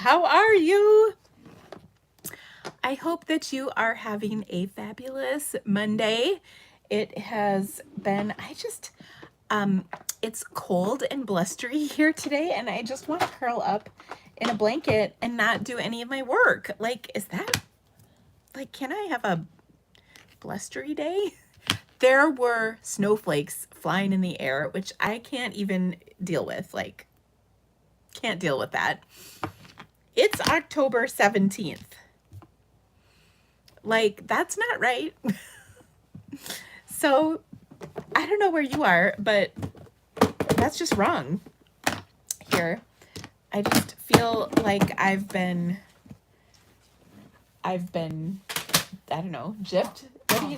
How are you? I hope that you are having a fabulous Monday. It has been, it's cold and blustery here today, and I just want to curl up in a blanket and not do any of my work. Like, can I have a blustery day? There were snowflakes flying in the air, which I can't even deal with. Like, can't deal with that. It's October 17th. Like, that's not right. So, I don't know where you are, but that's just wrong here. I just feel like I've been, I don't know, gypped. What do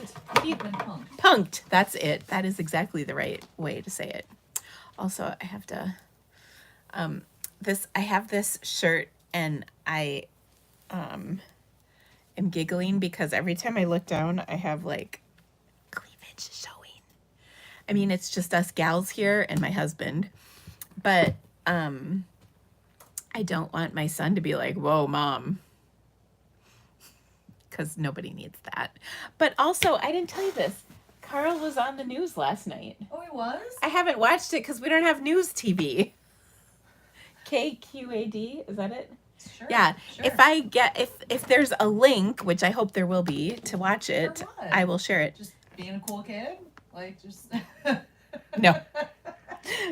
you punked. That's it. That is exactly the right way to say it. Also, I have to, I have this shirt, and I am giggling because every time I look down, I have like cleavage showing. I mean, it's just us gals here and my husband, but I don't want my son to be like, whoa, mom, because nobody needs that. But also, I didn't tell you this. Carl was on the news last night. Oh, he was? I haven't watched it because we don't have news TV. KQAD, is that it? Sure. Yeah. Sure. If there's a link, which I hope there will be, to watch it, I will share it. Just being a cool kid? Like, just... No.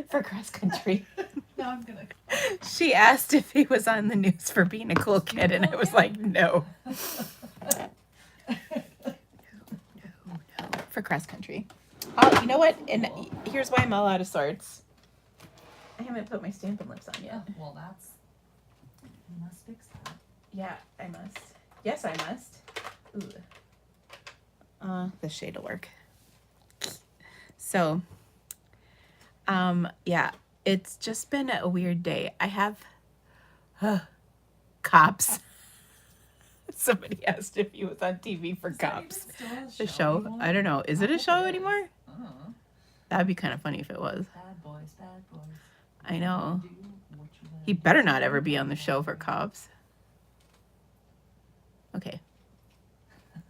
For cross country. No, I'm gonna... She asked if he was on the news for being a cool kid, and I was like, no. No. For cross country. Oh, you know what? And here's why I'm all out of sorts. I haven't put my Stampin' Lips on yet. Well, you must fix that. Yeah, I must. Yes, I must. Ooh. The shade will work. So, yeah, it's just been a weird day. I have Cops. Somebody asked if he was on TV for Cops. The show? Anymore? I don't know. Is it a show anymore? That'd be kind of funny if it was. Bad boys, bad boys. I know. He better not ever be on the show for Cops. Okay.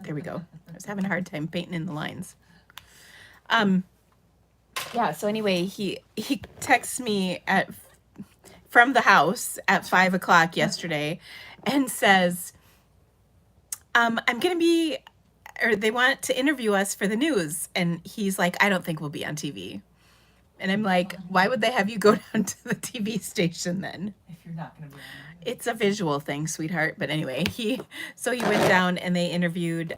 There we go. I was having a hard time painting in the lines. Yeah, so anyway, he texts me from the house at 5 o'clock yesterday and says, I'm going to be, or they want to interview us for the news. And he's like, I don't think we'll be on TV. And I'm like, why would they have you go down to the TV station then? If you're not going to be on it. It's a visual thing, sweetheart. But anyway, he went down and they interviewed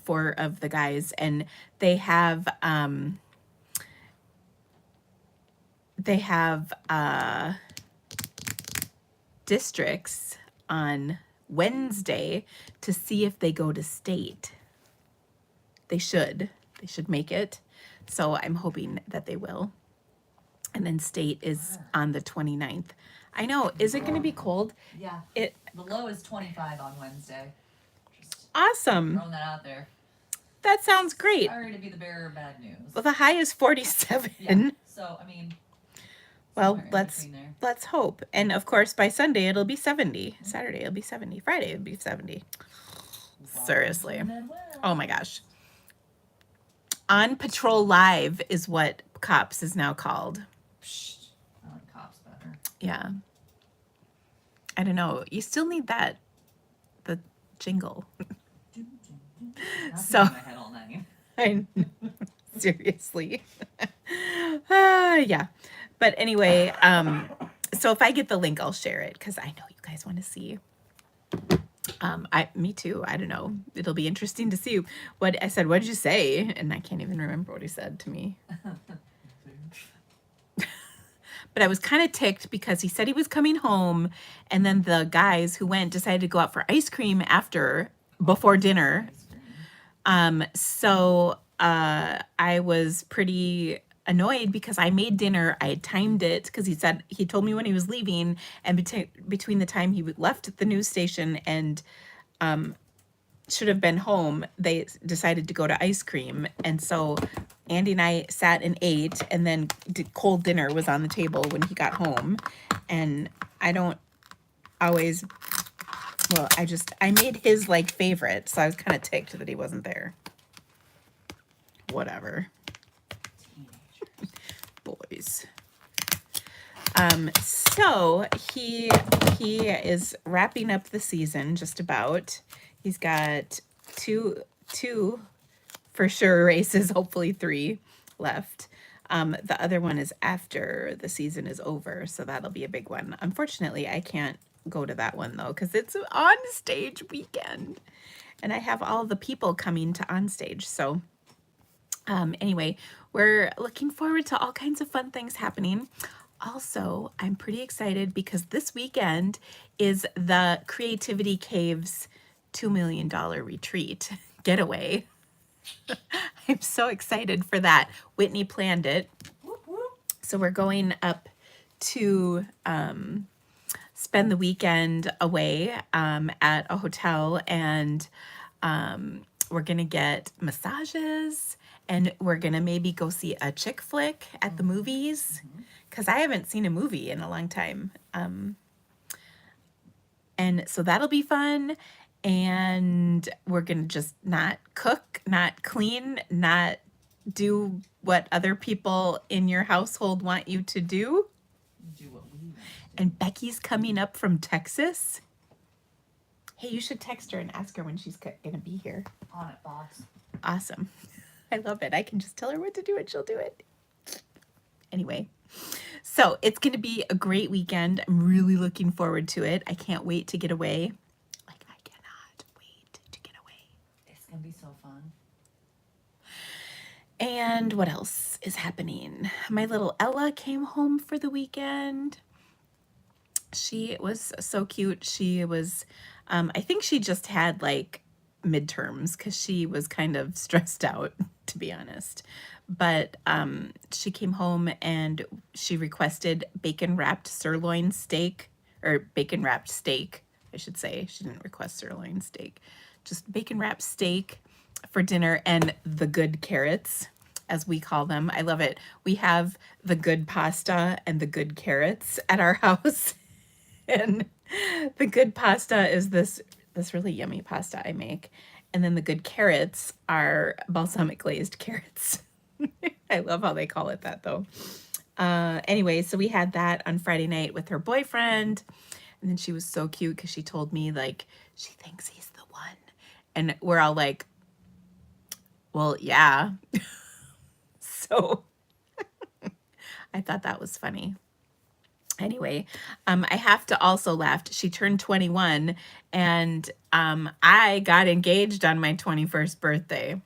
4 of the guys, and they have districts on Wednesday to see if they go to state. They should make it. So I'm hoping that they will. And then state is on the 29th. I know. Is it going to be cold? Yeah. The low is 25 on Wednesday. Just awesome. Throwing that out there. That sounds great. Sorry to be the bearer of bad news. Well, the high is 47. Yeah. So, I mean... Well, let's hope. And of course, by Sunday, it'll be 70. Saturday, it'll be 70. Friday, it'll be 70. Seriously. Oh my gosh. On Patrol Live is what Cops is now called. Psh, I like Cops better. Yeah. I don't know. You still need the jingle. So. In my head all night. I know. Seriously. Yeah. But anyway, so if I get the link, I'll share it because I know you guys want to see. Me too. I don't know. It'll be interesting to see what I said. What did you say? And I can't even remember what he said to me. But I was kind of ticked because he said he was coming home, and then the guys who went decided to go out for ice cream before dinner. So I was pretty annoyed because I made dinner. I had timed it because he told me when he was leaving, and between the time he left the news station and should have been home, they decided to go to ice cream. And so Andy and I sat and ate, and then cold dinner was on the table when he got home. And I don't always, well, I made his like favorite, so I was kind of ticked that he wasn't there. Whatever. Boys. So he is wrapping up the season just about. He's got two for sure races, hopefully 3 left. The other one is after the season is over, so that'll be a big one. Unfortunately, I can't go to that one though because it's an on stage weekend, and I have all the people coming to on stage. So anyway, we're looking forward to all kinds of fun things happening. Also, I'm pretty excited because this weekend is the Creativity Caves $2 million retreat getaway. I'm so excited for that. Whitney planned it. So we're going up to spend the weekend away at a hotel, and we're going to get massages, and we're going to maybe go see a chick flick at the movies because I haven't seen a movie in a long time. And so that'll be fun. And we're going to just not cook, not clean, not do what other people in your household want you to do. Do what we want. And Becky's coming up from Texas. Hey, you should text her and ask her when she's going to be here. On it, boss. Awesome. I love it. I can just tell her what to do and she'll do it. Anyway, so it's going to be a great weekend. I'm really looking forward to it. I can't wait to get away. Like, I cannot wait to get away. It's gonna be so fun. And what else is happening? My little Ella came home for the weekend. She was so cute. She was, I think she just had like midterms because she was kind of stressed out, to be honest. But she came home and she requested bacon wrapped sirloin steak, or bacon wrapped steak, I should say. She didn't request sirloin steak, just bacon wrapped steak for dinner, and the good carrots, as we call them. I love it. We have the good pasta and the good carrots at our house. And the good pasta is this really yummy pasta I make. And then the good carrots are balsamic glazed carrots. I love how they call it that though. Anyway, so we had that on Friday night with her boyfriend. And then she was so cute because she told me like she thinks he's the one. And we're all like, well, yeah. So I thought that was funny. Anyway, I have to also laugh. She turned 21 and I got engaged on my 21st birthday.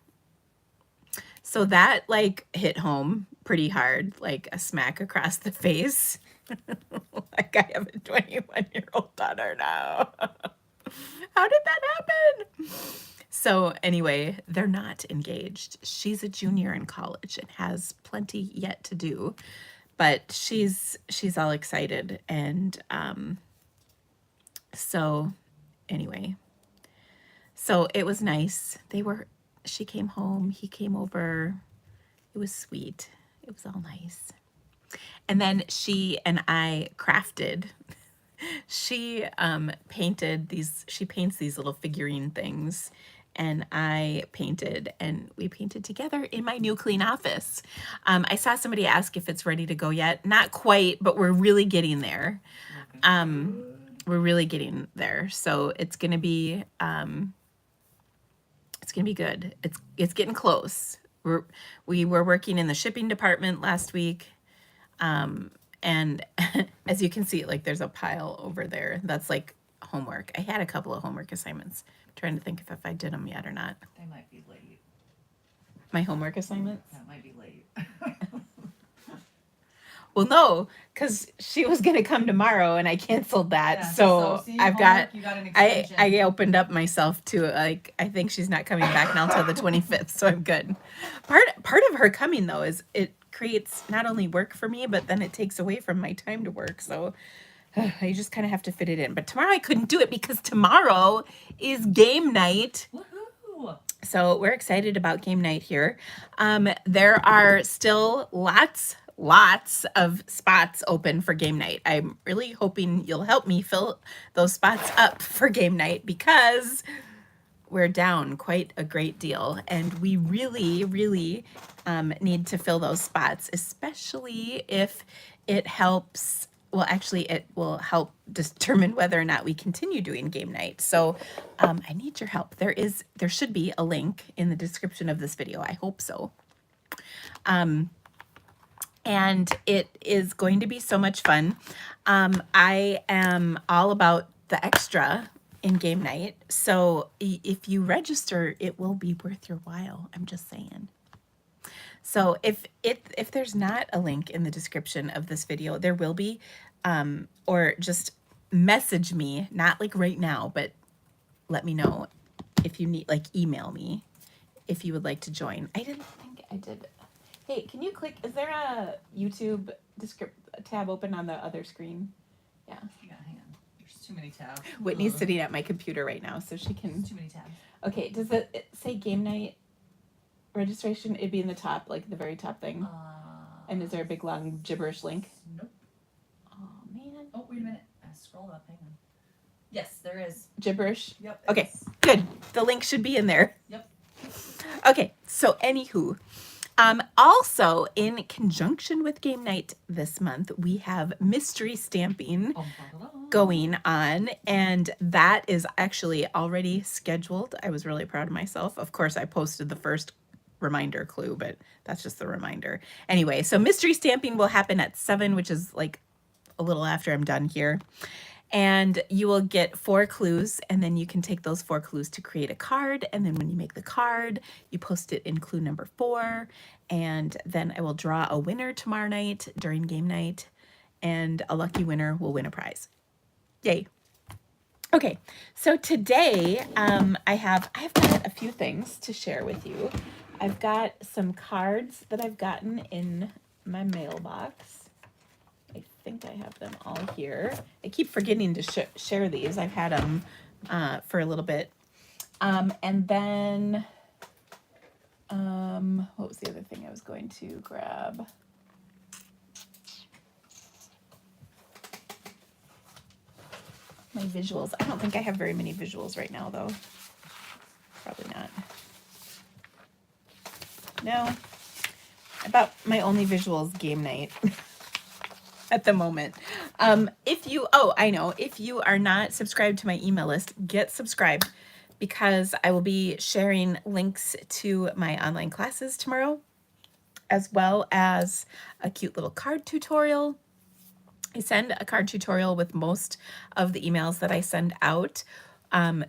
So that like hit home pretty hard, like a smack across the face. Like I have a 21-year-old daughter now. How did that happen? So anyway, they're not engaged. She's a junior in college and has plenty yet to do. But she's all excited, and so anyway, so it was nice. She came home, he came over. It was sweet. It was all nice. And then she and I crafted. She paints these little figurine things, and I painted, and we painted together in my new clean office. I saw somebody ask if it's ready to go yet. Not quite, but we're really getting there. We're really getting there. So it's gonna be good. It's getting close. We were working in the shipping department last week. And as you can see, like there's a pile over there. That's like homework. I had a couple of homework assignments. I'm trying to think if I did them yet or not. They might be late. My homework assignments? That might be late. Well, no, because she was going to come tomorrow and I canceled that. Yeah, so see, I've got, you got an I extension. opened up myself to like, I think she's not coming back now until the 25th. So I'm good. Part of her coming though is it creates not only work for me, but then it takes away from my time to work. So I just kind of have to fit it in. But tomorrow I couldn't do it because tomorrow is game night. Woohoo! So we're excited about game night here. There are still lots lots of spots open for game night. I'm really hoping you'll help me fill those spots up for game night because we're down quite a great deal, and we really, really need to fill those spots, especially if it helps. Well, actually, it will help determine whether or not we continue doing game night. So I need your help. There should be a link in the description of this video. I hope so. And it is going to be so much fun. I am all about the extra in game night. So if you register, it will be worth your while. I'm just saying. So if there's not a link in the description of this video, there will be, or just message me, not like right now, but let me know if you need, like email me if you would like to join. I didn't think I did. Hey, can you click, is there a YouTube tab open on the other screen? Yeah. Yeah, hang on. There's too many tabs. Whitney's sitting at my computer right now, so she can. Too many tabs. Okay, does it say game night registration? It'd be in the top, like the very top thing. And is there a big long gibberish link? Nope. Oh, man. Oh, wait a minute. I scrolled up. Hang on. Yes, there is. Gibberish? Yep. Okay, good. The link should be in there. Yep. Okay, so anywho. Also, in conjunction with game night this month, we have mystery stamping going on, and that is actually already scheduled. I was really proud of myself. Of course, I posted the first reminder clue, but that's just the reminder. Anyway, so mystery stamping will happen at 7, which is like a little after I'm done here. And you will get 4 clues, and then you can take those 4 clues to create a card. And then when you make the card, you post it in clue number 4. And then I will draw a winner tomorrow night during game night, and a lucky winner will win a prize. Yay. Okay, so today I've got a few things to share with you. I've got some cards that I've gotten in my mailbox. I think I have them all here. I keep forgetting to share these. I've had them for a little bit. And then, what was the other thing I was going to grab? My visuals. I don't think I have very many visuals right now, though. Probably not. No. About my only visuals game night. At the moment. If you are not subscribed to my email list, get subscribed, because I will be sharing links to my online classes tomorrow, as well as a cute little card tutorial. I send a card tutorial with most of the emails that I send out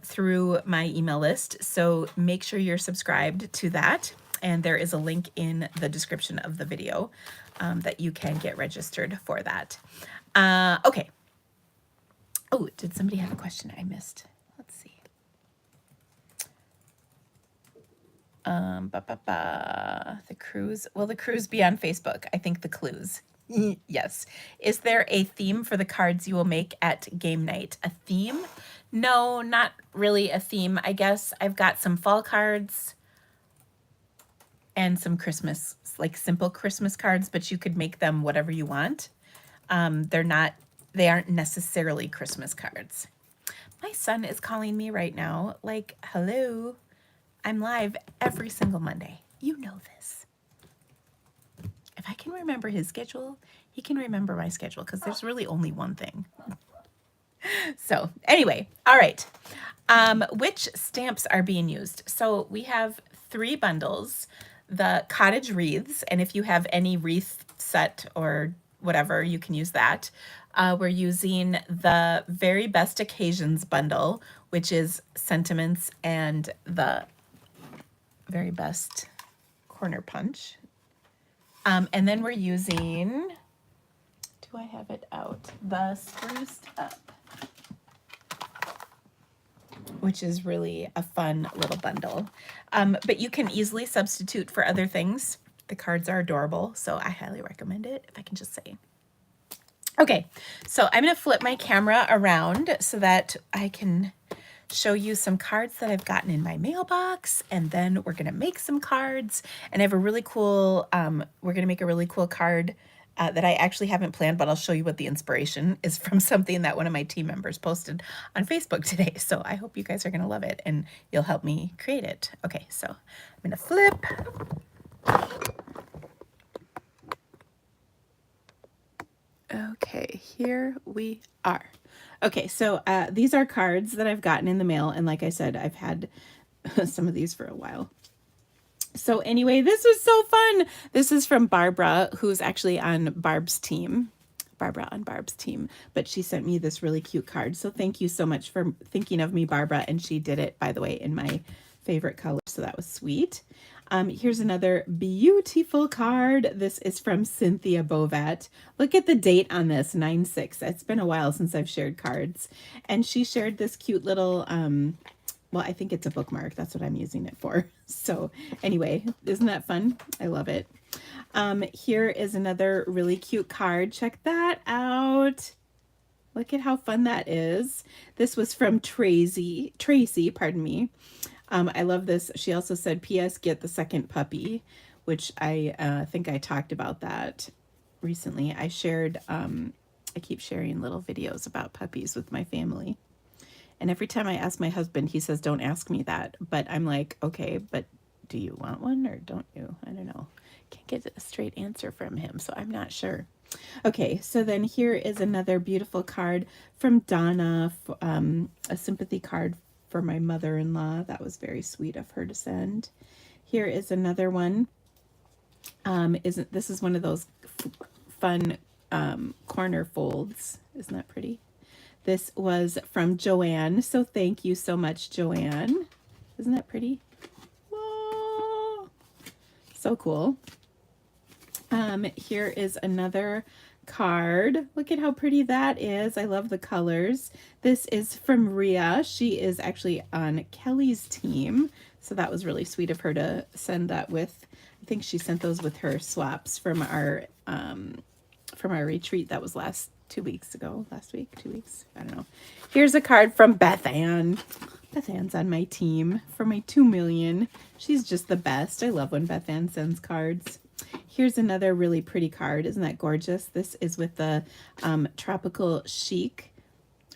through my email list. So make sure you're subscribed to that. And there is a link in the description of the video that you can get registered for that. Okay. Oh, did somebody have a question I missed? Let's see. The cruise. Will the cruise be on Facebook? I think the clues. Yes. Is there a theme for the cards you will make at game night? A theme? No, not really a theme. I guess I've got some fall cards and some Christmas, like simple Christmas cards, but you could make them whatever you want. They aren't necessarily Christmas cards. My son is calling me right now, like, hello, I'm live every single Monday. You know this. If I can remember his schedule, he can remember my schedule, because there's really only one thing. So anyway, all right. Which stamps are being used? So we have 3 bundles. The cottage wreaths, and if you have any wreath set or whatever, you can use that. We're using the Very Best Occasions bundle, which is sentiments and the Very Best corner punch. And then we're using, do I have it out? The Spruced Up, which is really a fun little bundle. But you can easily substitute for other things. The cards are adorable, so I highly recommend it, if I can just say. Okay, so I'm going to flip my camera around so that I can show you some cards that I've gotten in my mailbox, and then we're going to make some cards. And I have a really cool, we're going to make a really cool card that I actually haven't planned, but I'll show you what the inspiration is from something that one of my team members posted on Facebook today. So I hope you guys are going to love it and you'll help me create it. Okay, so I'm going to flip. Okay, here we are. Okay, so these are cards that I've gotten in the mail. And like I said, I've had some of these for a while. So anyway, this was so fun. This is from Barbara, who's actually on Barb's team. Barbara on Barb's team. But she sent me this really cute card. So thank you so much for thinking of me, Barbara. And she did it, by the way, in my favorite color. So that was sweet. Here's another beautiful card. This is from Cynthia Bovat. Look at the date on this, 9/6. It's been a while since I've shared cards. And she shared this cute little, well, I think it's a bookmark. That's what I'm using it for. So anyway, isn't that fun? I love it. Here is another really cute card. Check that out. Look at how fun that is. This was from Tracy, pardon me. I love this. She also said, P.S. get the second puppy, which I think I talked about that recently. I shared, I keep sharing little videos about puppies with my family. And every time I ask my husband, he says, don't ask me that. But I'm like, okay, but do you want one or don't you? I don't know. Can't get a straight answer from him, so I'm not sure. Okay, so then here is another beautiful card from Donna, a sympathy card for my mother-in-law. That was very sweet of her to send. Here is another one. This is one of those fun corner folds. Isn't that pretty? This was from Joanne. So thank you so much, Joanne. Isn't that pretty? Whoa. So cool. Here is another card. Look at how pretty that is. I love the colors. This is from Rhea. She is actually on Kelly's team. So that was really sweet of her to send that with. I think she sent those with her swaps from our retreat that was last week, 2 weeks. I don't know. Here's a card from Beth Ann. Beth Ann's on my team for my 2 million. She's just the best. I love when Beth Ann sends cards. Here's another really pretty card. Isn't that gorgeous? This is with the tropical chic,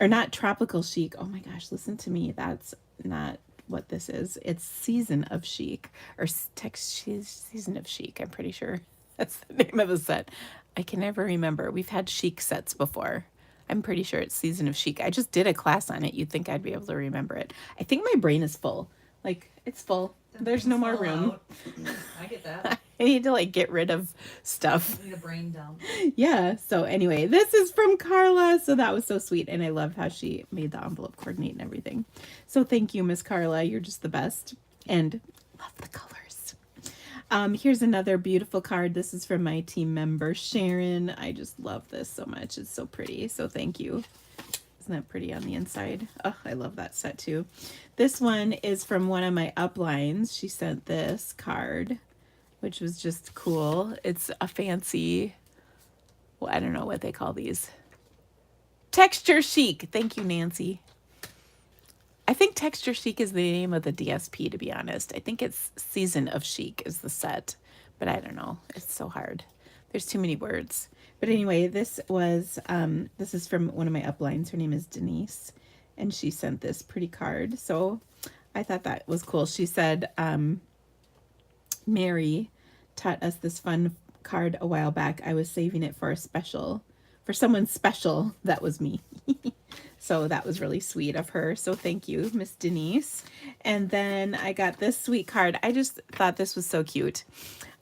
or not tropical chic. Oh my gosh, listen to me. That's not what this is. It's Season of Chic, or Season of Chic. I'm pretty sure that's the name of the set. I can never remember. We've had chic sets before. I'm pretty sure it's Season of Chic. I just did a class on it. You'd think I'd be able to remember it. I think my brain is full. Like, it's full. There's no more room. I get that. I need to like get rid of stuff. I need a brain dump. Yeah. So anyway, this is from Carla. So that was so sweet. And I love how she made the envelope coordinate and everything. So thank you, Miss Carla. You're just the best. And love the colors. Here's another beautiful card. This is from my team member, Sharon. I just love this so much. It's so pretty. So thank you. Isn't that pretty on the inside? Oh, I love that set too. This one is from one of my uplines. She sent this card, which was just cool. It's a fancy, well, I don't know what they call these. Texture Chic. Thank you, Nancy. I think Texture Chic is the name of the DSP, to be honest. I think it's Season of Chic is the set, but I don't know. It's so hard. There's too many words. But anyway, this is from one of my uplines. Her name is Denise, and she sent this pretty card. So I thought that was cool. She said, Mary taught us this fun card a while back. I was saving it for someone special. That was me. So that was really sweet of her. So thank you, Miss Denise. And then I got this sweet card. I just thought this was so cute.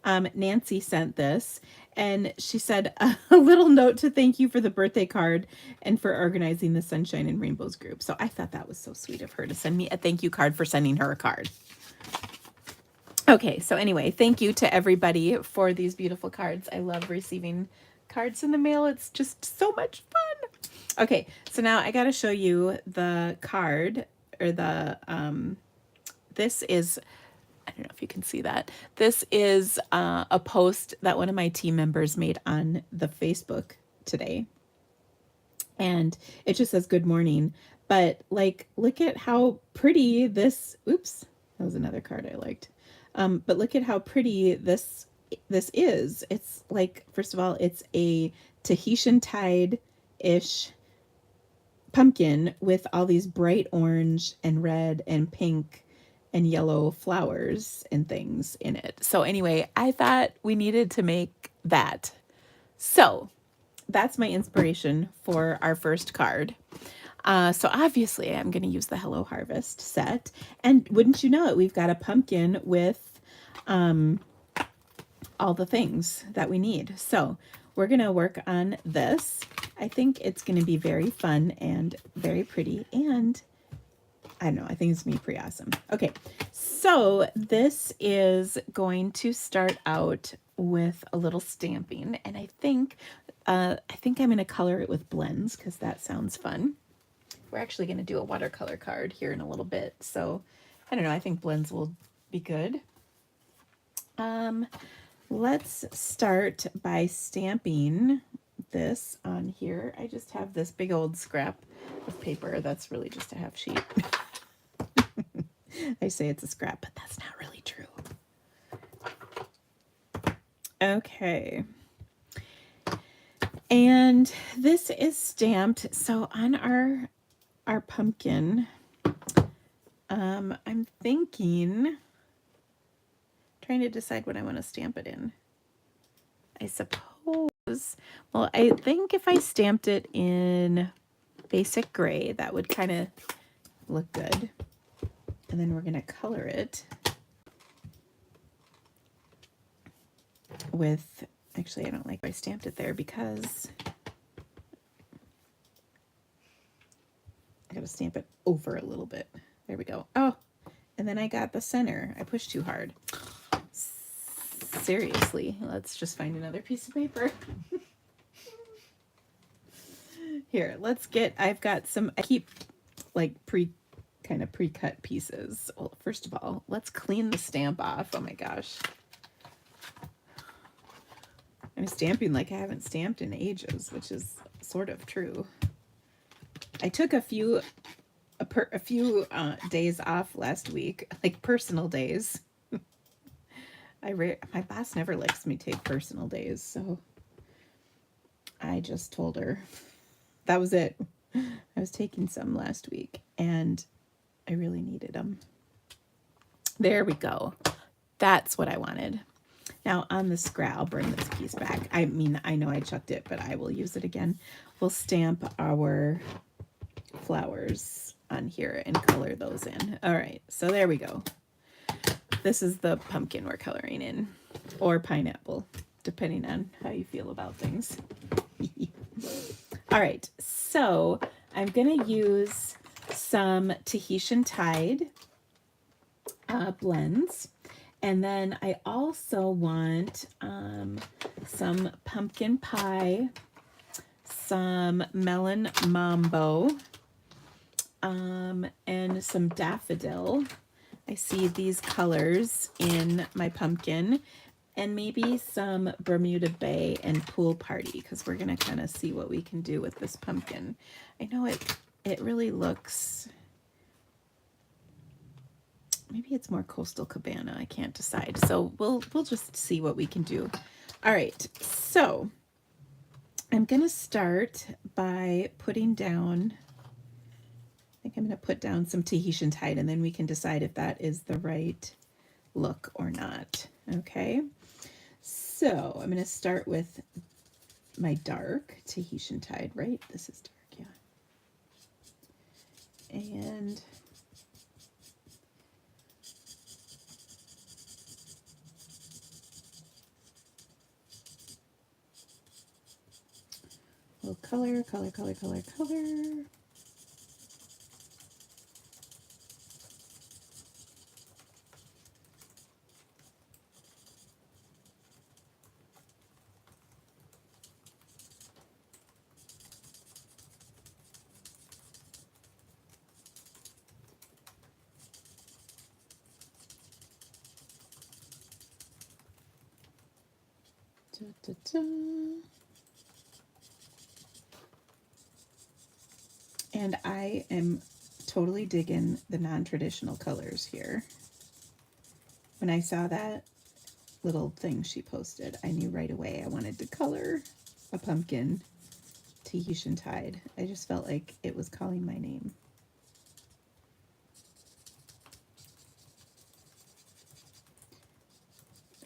Nancy sent this, and she said a little note to thank you for the birthday card and for organizing the Sunshine and Rainbows group. So I thought that was so sweet of her to send me a thank you card for sending her a card. Okay, so anyway, thank you to everybody for these beautiful cards. I love receiving cards in the mail. It's just so much fun. Okay, so now I got to show you the card, or the, this is, I don't know if you can see that. This is a post that one of my team members made on the Facebook today. And it just says, good morning. But like, look at how pretty this, oops, that was another card I liked. But look at how pretty this this is. It's like, first of all, it's a Tahitian tide-ish pumpkin with all these bright orange and red and pink and yellow flowers and things in it. So anyway, I thought we needed to make that. So that's my inspiration for our first card. So obviously I'm going to use the Hello Harvest set. And wouldn't you know it, we've got a pumpkin with all the things that we need. So we're going to work on this. I think it's going to be very fun and very pretty, and I don't know, I think it's going to be pretty awesome. Okay, so this is going to start out with a little stamping, and I think I'm going to color it with blends because that sounds fun. We're actually going to do a watercolor card here in a little bit, so I don't know, I think blends will be good. Let's start by stamping this on here. I just have this big old scrap of paper that's really just a half sheet. I say it's a scrap, but that's not really true. Okay. And this is stamped. So on our pumpkin, I'm thinking, trying to decide what I want to stamp it in. I suppose, well, I think if I stamped it in basic gray, that would kind of look good. And then we're going to color it with, actually, I don't like I stamped it there because I got to stamp it over a little bit. There we go. Oh, and then I got the center. I pushed too hard. Seriously, let's just find another piece of paper. Here, let's get, I've got some, I keep like kind of pre-cut pieces. Well, first of all, let's clean the stamp off. Oh my gosh. I'm stamping like I haven't stamped in ages, which is sort of true. I took a few days off last week, like personal days. My boss never lets me take personal days, so I just told her that was it. I was taking some last week, and I really needed them. There we go. That's what I wanted. Now on the scrap, I'll bring this piece back. I mean, I know I chucked it, but I will use it again. We'll stamp our flowers on here and color those in. All right, so there we go. This is the pumpkin we're coloring in, or pineapple, depending on how you feel about things. All right, so I'm gonna use some Tahitian Tide blends, and then I also want some pumpkin pie, some Melon Mambo, and some daffodil. I see these colors in my pumpkin, and maybe some Bermuda Bay and Pool Party, because we're going to kind of see what we can do with this pumpkin. I know it really looks, maybe it's more Coastal Cabana. I can't decide. So we'll just see what we can do. All right, so I'm going to start by putting down, I think I'm going to put down some Tahitian Tide, and then we can decide if that is the right look or not. Okay, so I'm going to start with my dark Tahitian Tide, right? This is dark, yeah. And we'll color. Da, da, da. And I am totally digging the non-traditional colors here. When I saw that, little thing she posted, I knew right away I wanted to color a pumpkin Tahitian Tide. I just felt like it was calling my name.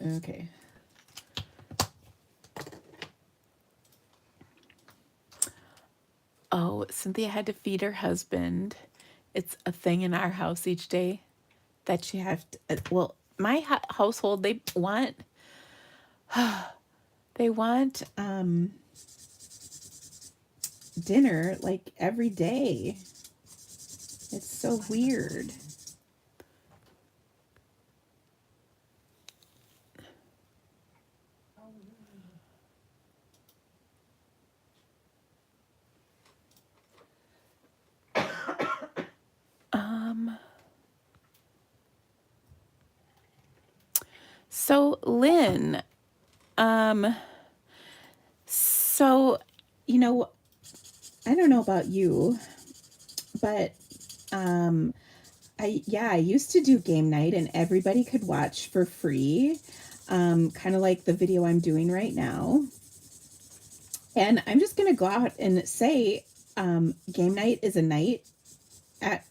Okay. Oh, Cynthia had to feed her husband. It's a thing in our house each day that you have to, well, my household, they want dinner like every day. It's so weird. So Lynn, so, you know, I don't know about you, but I used to do game night and everybody could watch for free, kind of like the video I'm doing right now. And I'm just going to go out and say, game night is a night at,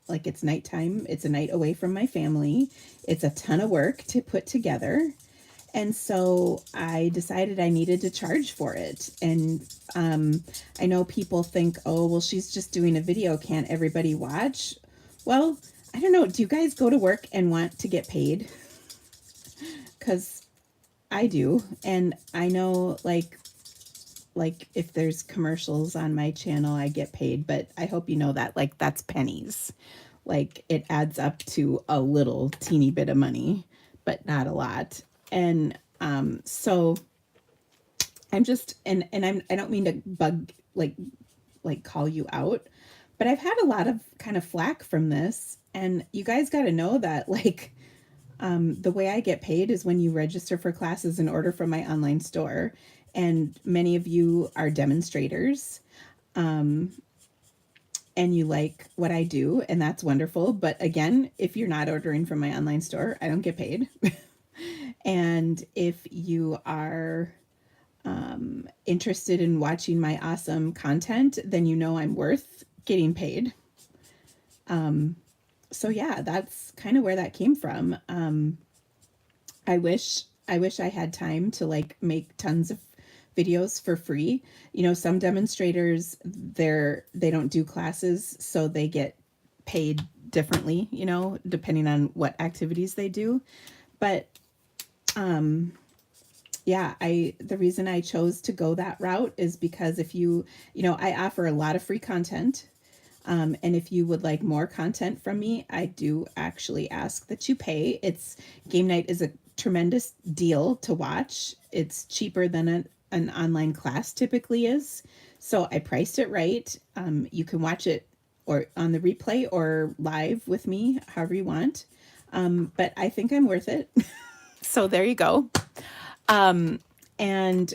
like, it's nighttime. It's a night away from my family. It's a ton of work to put together. And so I decided I needed to charge for it. And I know people think, oh, well, she's just doing a video. Can't everybody watch? Well, I don't know. Do you guys go to work and want to get paid? Because I do. And I know, like if there's commercials on my channel, I get paid. But I hope you know that, like, that's pennies. Like, it adds up to a little teeny bit of money, but not a lot. And so I'm just, and I don't mean to bug, like call you out, but I've had a lot of kind of flack from this. And you guys got to know that, like, the way I get paid is when you register for classes and order from my online store. And many of you are demonstrators. And you like what I do, and that's wonderful. But again, if you're not ordering from my online store, I don't get paid. And if you are interested in watching my awesome content, then you know I'm worth getting paid. So yeah, that's kind of where that came from. I wish I had time to, like, make tons of videos for free. You know, some demonstrators, they don't do classes, so they get paid differently, you know, depending on what activities they do. But yeah, the reason I chose to go that route is because if you know, I offer a lot of free content. And if you would like more content from me, I do actually ask that you pay. Game night is a tremendous deal to watch. It's cheaper than an online class typically is. So I priced it right. You can watch it or on the replay or live with me, however you want. But I think I'm worth it. So there you go. And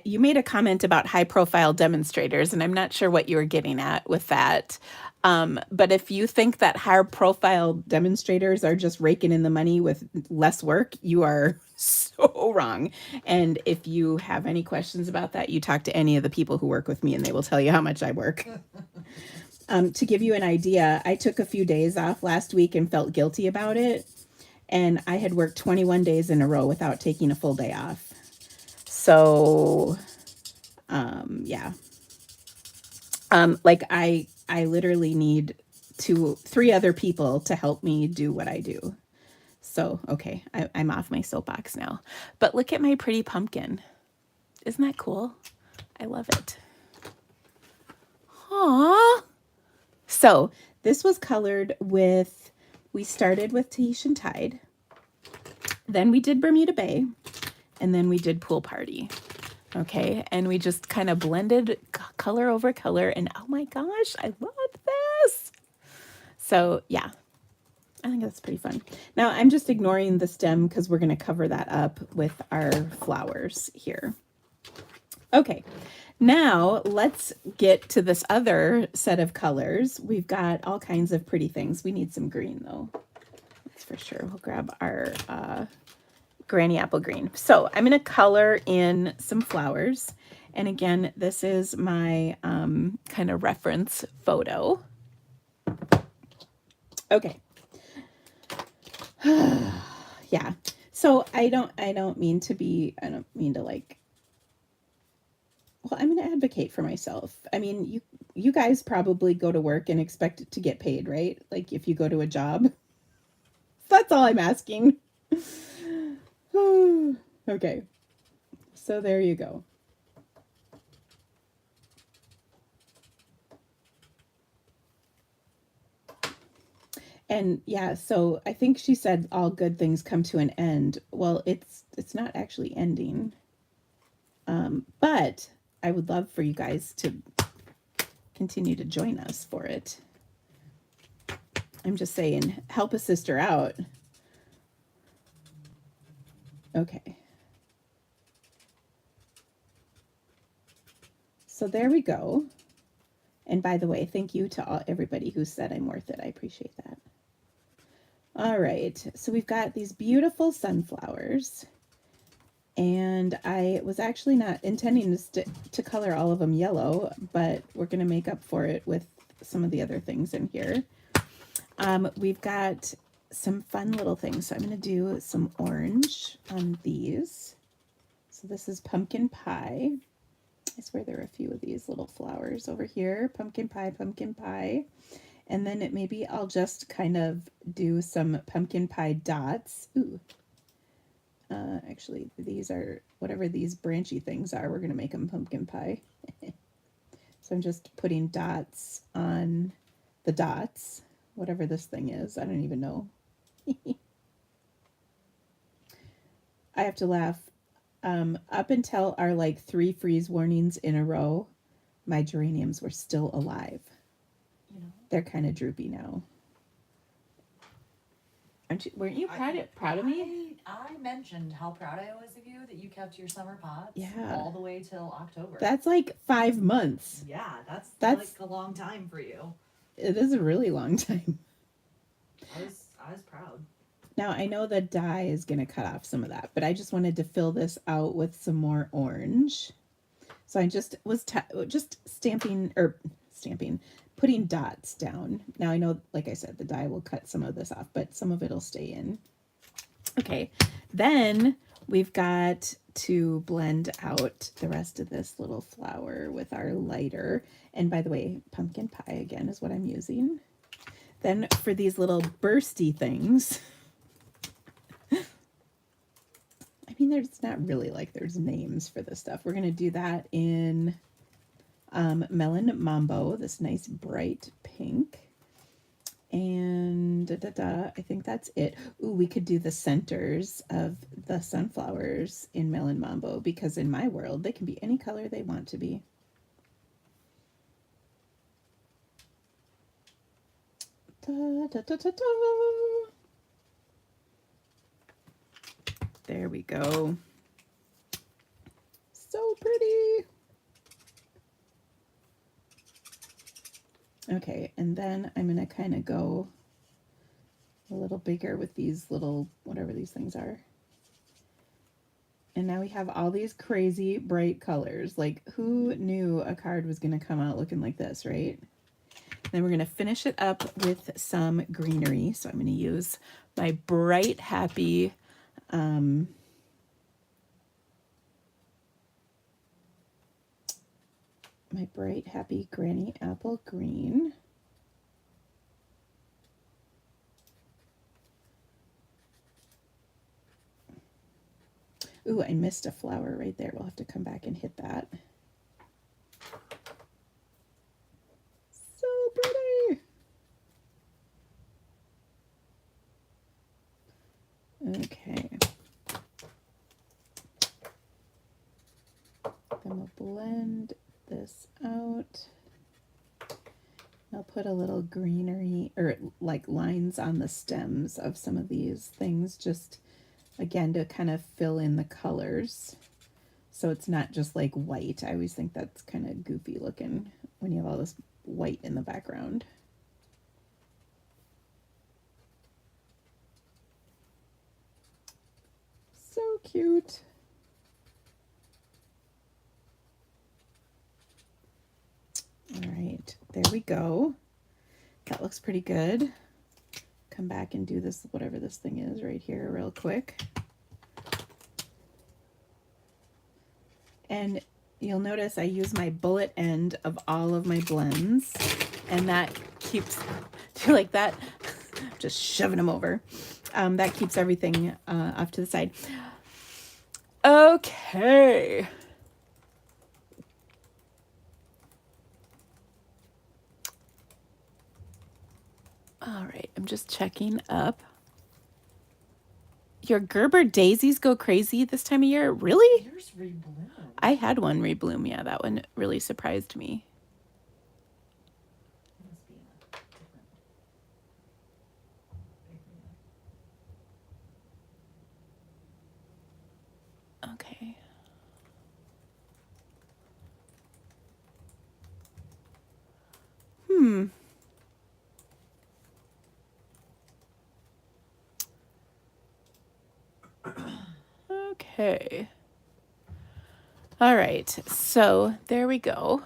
you made a comment about high profile demonstrators, and I'm not sure what you were getting at with that. But if you think that higher profile demonstrators are just raking in the money with less work, you are so wrong. And if you have any questions about that, you talk to any of the people who work with me and they will tell you how much I work. To give you an idea, I took a few days off last week and felt guilty about it. And I had worked 21 days in a row without taking a full day off. So, yeah. Like I literally need 3 other people to help me do what I do. So, okay, I'm off my soapbox now. But look at my pretty pumpkin. Isn't that cool? I love it. Aww. So, this was colored with, we started with Tahitian Tide. Then we did Bermuda Bay. And then we did Pool Party. Okay, and we just kind of blended color over color, and oh my gosh, I love this. So yeah, I think that's pretty fun. Now I'm just ignoring the stem because we're going to cover that up with our flowers here. Okay, now let's get to this other set of colors. We've got all kinds of pretty things. We need some green though, that's for sure. We'll grab our Granny Apple Green. So I'm going to color in some flowers. And again, this is my kind of reference photo. Okay. Yeah. So I don't mean to like, well, I'm going to advocate for myself. I mean, you guys probably go to work and expect to get paid, right? Like if you go to a job. That's all I'm asking. Okay. So there you go. And yeah, so I think she said all good things come to an end. Well, it's not actually ending. But I would love for you guys to continue to join us for it. I'm just saying, help a sister out. Okay. So there we go. And by the way, thank you to everybody who said I'm worth it. I appreciate that. All right, so we've got these beautiful sunflowers. And I was actually not intending to color all of them yellow, but we're going to make up for it with some of the other things in here. We've got some fun little things. So I'm going to do some orange on these. So this is pumpkin pie. I swear there are a few of these little flowers over here. Pumpkin pie, pumpkin pie. And then maybe I'll just kind of do some pumpkin pie dots. Ooh. Actually, these are, whatever these branchy things are, we're going to make them pumpkin pie. So I'm just putting dots on the dots, whatever this thing is. I don't even know. I have to laugh. Up until our like 3 freeze warnings in a row, my geraniums were still alive. You know, they're kind of droopy now. Weren't you proud of me? I mentioned how proud I was of you that you kept your summer pots all the way till October. That's like 5 months. Yeah, that's like a long time for you. It is a really long time. I was proud. Now I know the dye is going to cut off some of that, but I just wanted to fill this out with some more orange. So I just was just putting dots down. Now I know, like I said, the dye will cut some of this off, but some of it'll stay in. Okay, then we've got to blend out the rest of this little flower with our lighter. And by the way, pumpkin pie again is what I'm using. Then for these little bursty things, I mean, there's not really like there's names for this stuff. We're going to do that in Melon Mambo, this nice bright pink. And I think that's it. Ooh, we could do the centers of the sunflowers in Melon Mambo, because in my world, they can be any color they want to be. Da, da, da, da, da. There we go. So pretty. Okay, and then I'm going to kind of go a little bigger with these little, whatever these things are. And now we have all these crazy bright colors. Like, who knew a card was going to come out looking like this, right? Then we're going to finish it up with some greenery. So I'm going to use my bright, happy, Granny Apple Green. Ooh, I missed a flower right there. We'll have to come back and hit that. So pretty. Okay. Then we'll blend this out. I'll put a little greenery, or like lines on the stems of some of these things, just again to kind of fill in the colors, so it's not just like white. I always think that's kind of goofy looking when you have all this white in the background. So cute. All right, there we go. That looks pretty good. Come back and do this, whatever this thing is right here, real quick. And you'll notice I use my bullet end of all of my blends, and that keeps, do you like that? Just shoving them over. That keeps everything off to the side. Okay. All right, I'm just checking up. Your Gerber daisies go crazy this time of year? Really? Yours rebloom. I had one rebloom. Yeah, that one really surprised me. It must be in a different area. Okay. Okay. All right. So there we go.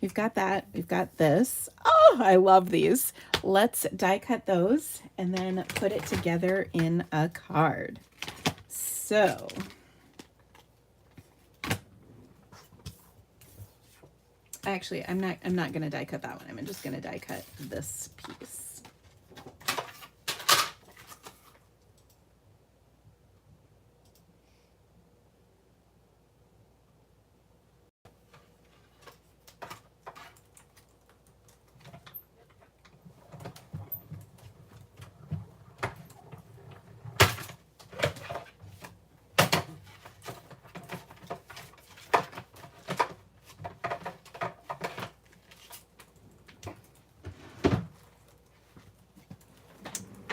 We've got that. We've got this. Oh, I love these. Let's die cut those and then put it together in a card. So actually, I'm not going to die cut that one. I'm just going to die cut this piece.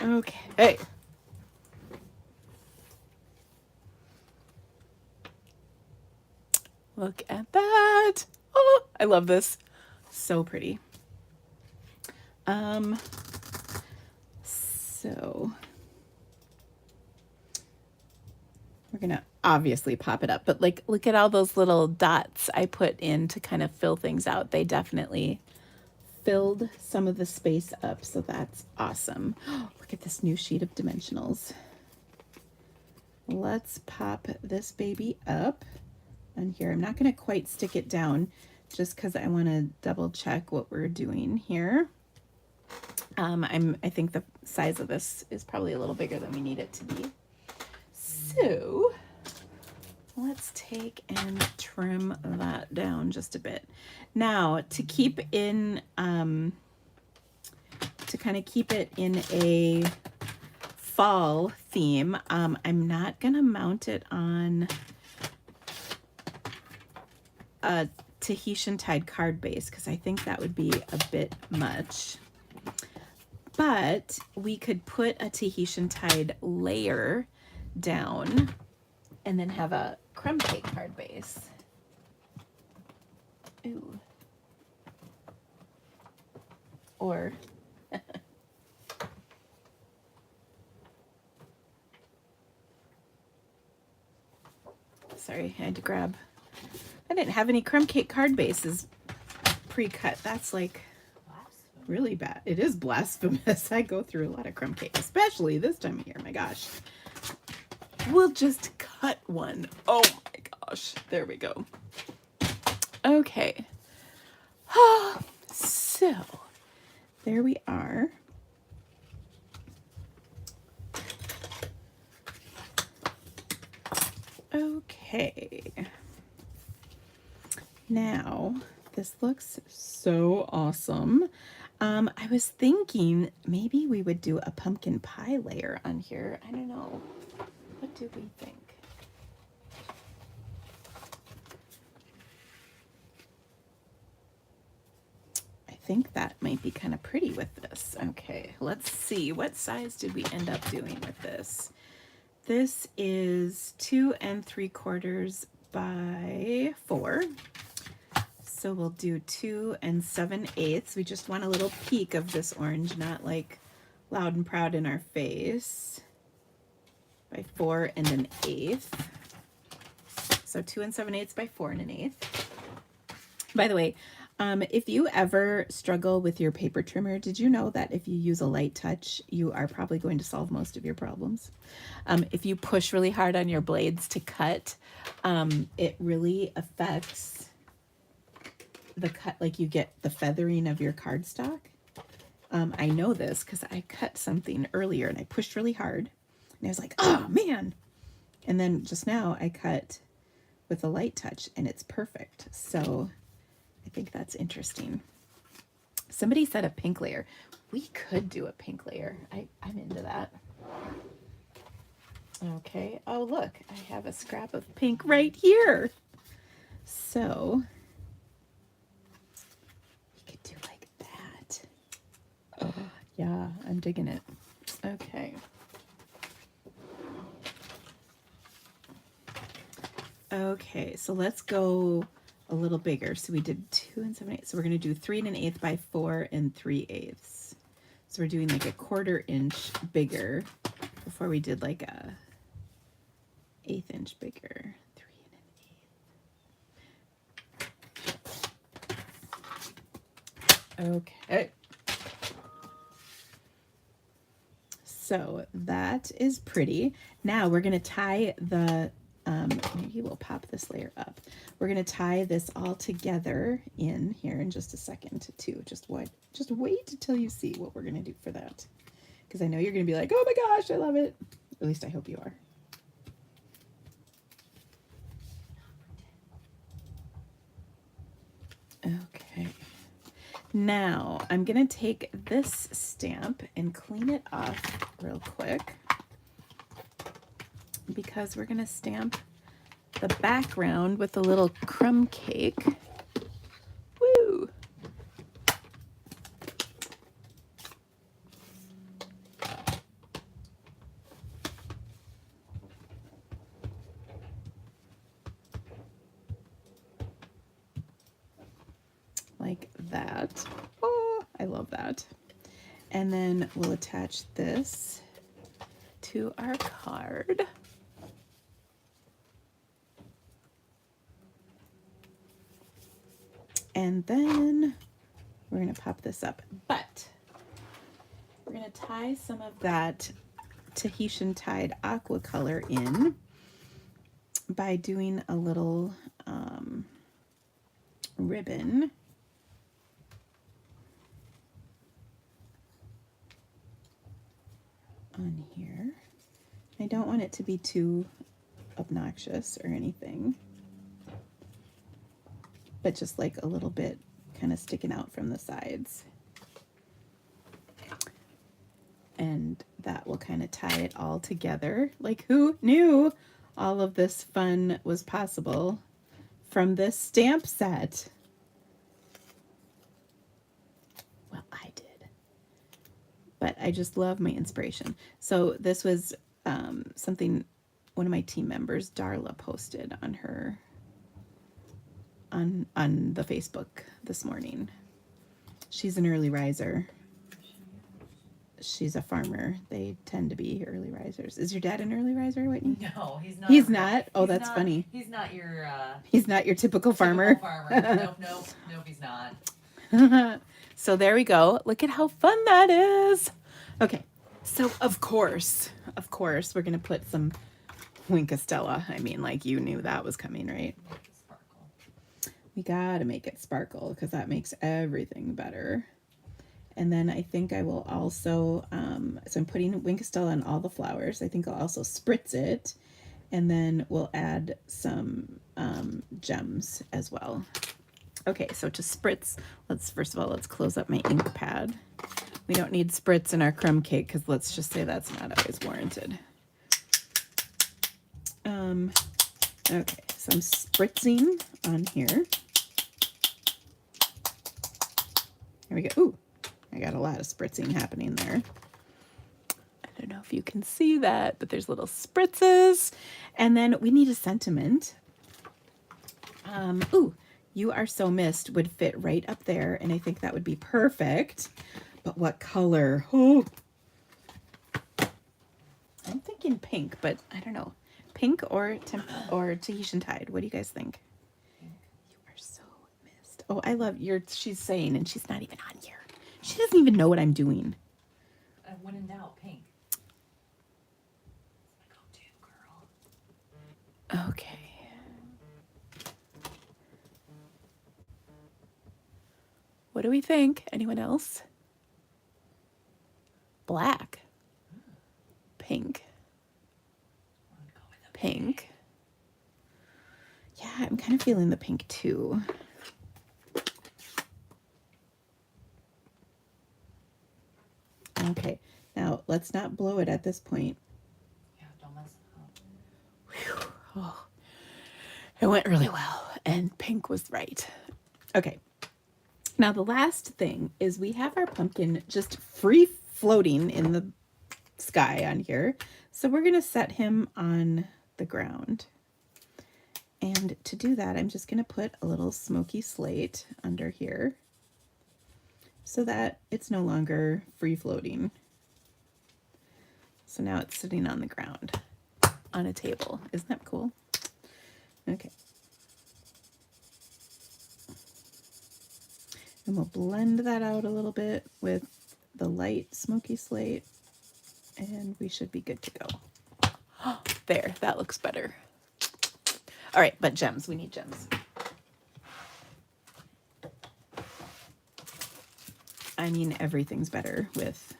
Okay. Look at that. Oh, I love this. So pretty. So we're going to obviously pop it up, but like, look at all those little dots I put in to kind of fill things out. They definitely filled some of the space up, so that's awesome. Look at this new sheet of dimensionals. Let's pop this baby up on here. I'm not going to quite stick it down just because I want to double check what we're doing here. I think the size of this is probably a little bigger than we need it to be. So let's take and trim that down just a bit. Now, to keep in, to kind of keep it in a fall theme, I'm not gonna mount it on a Tahitian tied card base because I think that would be a bit much. But we could put a Tahitian tied layer down and then have a crumb cake card base. Ooh. Or sorry, I had to grab. I didn't have any crumb cake card bases pre-cut. That's like really bad. It is blasphemous. I go through a lot of crumb cake, especially this time of year. My gosh. We'll just cut one. Oh my gosh. There we go. Okay. So there we are. Okay. Now, this looks so awesome. I was thinking maybe we would do a pumpkin pie layer on here. I don't know. What do we think? I think that might be kind of pretty with this. Okay, let's see. What size did we end up doing with this? This is 2 3/4 by 4. So we'll do 2 7/8. We just want a little peek of this orange, not like loud and proud in our face. by 4 1/8. So 2 7/8 by 4 1/8. By the way, if you ever struggle with your paper trimmer, did you know that if you use a light touch, you are probably going to solve most of your problems? If you push really hard on your blades to cut, it really affects the cut, like you get the feathering of your cardstock. I know this because I cut something earlier and I pushed really hard and I was like, oh man. And then just now I cut with a light touch and it's perfect. So I think that's interesting. Somebody said a pink layer. We could do a pink layer. I'm into that. Okay. Oh, look, I have a scrap of pink right here. So we could do like that. Oh, yeah, I'm digging it. Okay. Okay, so let's go a little bigger. So we did 2 7/8. So we're going to do 3 1/8 by 4 3/8. So we're doing like a 1/4 inch bigger before we did like a 1/8 inch bigger. 3 1/8. Okay. So that is pretty. Now we're going to tie the maybe we'll pop this layer up. We're going to tie this all together in here in just a second too. Just wait until you see what we're going to do for that. Because I know you're going to be like, oh my gosh, I love it. At least I hope you are. Okay. Now I'm going to take this stamp and clean it off real quick, because we're going to stamp the background with a little crumb cake. Woo! Like that. Oh, I love that. And then we'll attach this to our card. And then we're going to pop this up. But we're going to tie some of that Tahitian Tide aqua color in by doing a little ribbon. On here. I don't want it to be too obnoxious or anything, but just like a little bit kind of sticking out from the sides. And that will kind of tie it all together. Like, who knew all of this fun was possible from this stamp set? Well, I did. But I just love my inspiration. So this was something one of my team members, Darla, posted on her on the Facebook this morning. She's an early riser. She's a farmer. They tend to be early risers. Is your dad an early riser, Whitney? No, he's not. He's not? Oh, that's funny. He's not your... he's not your typical farmer? Nope, he's not. So there we go. Look at how fun that is. Okay, so of course, we're going to put some Winkostella. I mean, like, you knew that was coming, right? Sparkle. We got to make it sparkle because that makes everything better. And then I think I will also, so I'm putting Winkostella on all the flowers. I think I'll also spritz it, and then we'll add some gems as well. Okay, so to spritz, first of all, let's close up my ink pad. We don't need spritz in our crumb cake because let's just say that's not always warranted. Okay, so I'm spritzing on here. Here we go. Ooh, I got a lot of spritzing happening there. I don't know if you can see that, but there's little spritzes. And then we need a sentiment. Ooh, You Are So Missed would fit right up there, and I think that would be perfect. But what color? Oh, I'm thinking thinking pink, but I don't know. Pink or Tahitian Tide. What do you guys think? You are so missed. Oh, I love she's saying, and she's not even on here. She doesn't even know what I'm doing. When in doubt, pink. Go to, girl. Okay. What do we think? Anyone else? Black. Pink. Pink. Yeah, I'm kind of feeling the pink too. Okay, now let's not blow it at this point. Yeah, don't mess it up. Whew. Oh, it went really well, and pink was right. Okay, now the last thing is we have our pumpkin just free floating in the sky on here. So we're going to set him on the ground. And to do that, I'm just going to put a little smoky slate under here so that it's no longer free floating. So now it's sitting on the ground on a table. Isn't that cool? Okay. And we'll blend that out a little bit with the light smoky slate, and we should be good to go. There, that looks better. All right, but gems, we need gems. I mean, everything's better with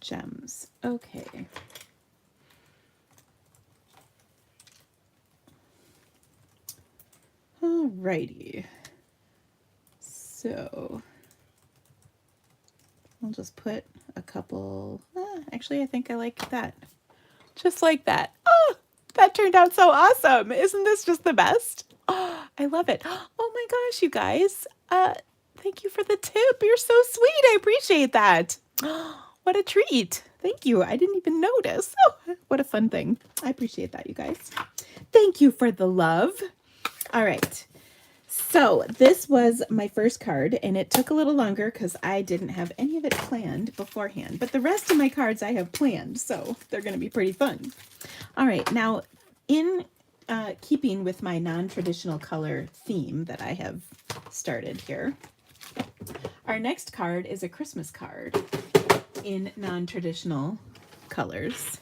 gems. Okay. Alrighty. So I'll just put a couple, actually I think I like that. Just like that. Oh, that turned out so awesome. Isn't this just the best? Oh, I love it. Oh my gosh, you guys. Thank you for the tip. You're so sweet. I appreciate that. What a treat. Thank you. I didn't even notice. Oh, what a fun thing. I appreciate that, you guys. Thank you for the love. All right. So this was my first card, and it took a little longer because I didn't have any of it planned beforehand. But the rest of my cards I have planned, so they're going to be pretty fun. All right. Now, in keeping with my non-traditional color theme that I have started here, our next card is a Christmas card in non-traditional colors.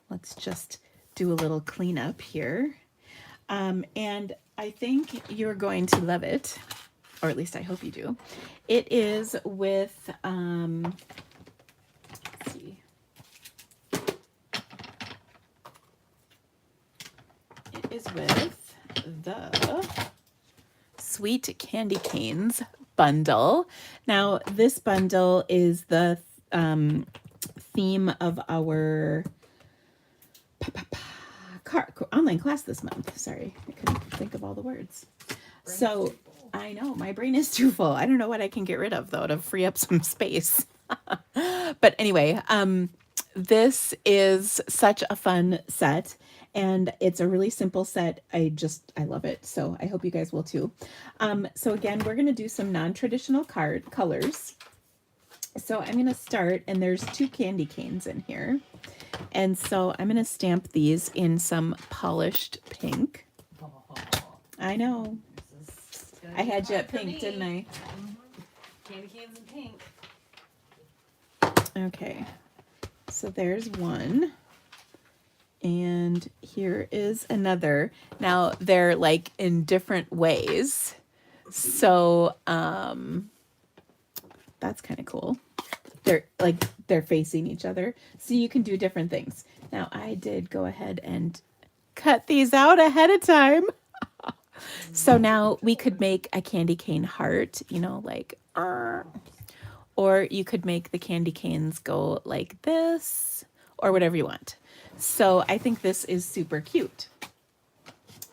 Let's just do a little cleanup here. And I think you're going to love it, or at least I hope you do. It is with, let's see. It is with the Sweet Candy Canes bundle. Now, this bundle is the theme of our online class this month. Sorry, I couldn't think of all the words. So I know my brain is too full. I don't know what I can get rid of though to free up some space. But anyway, this is such a fun set, and it's a really simple set. I love it. So I hope you guys will too. So again, we're going to do some non-traditional colors. So I'm going to start, and there's 2 candy canes in here. And so I'm going to stamp these in some polished pink. I know. I had you at pink, didn't I? Candy canes and pink. Okay. So there's one. And here is another. Now they're like in different ways. So that's kind of cool. They're facing each other, so you can do different things. Now I did go ahead and cut these out ahead of time. So now we could make a candy cane heart, you know, like, or you could make the candy canes go like this, or whatever you want. So I think this is super cute.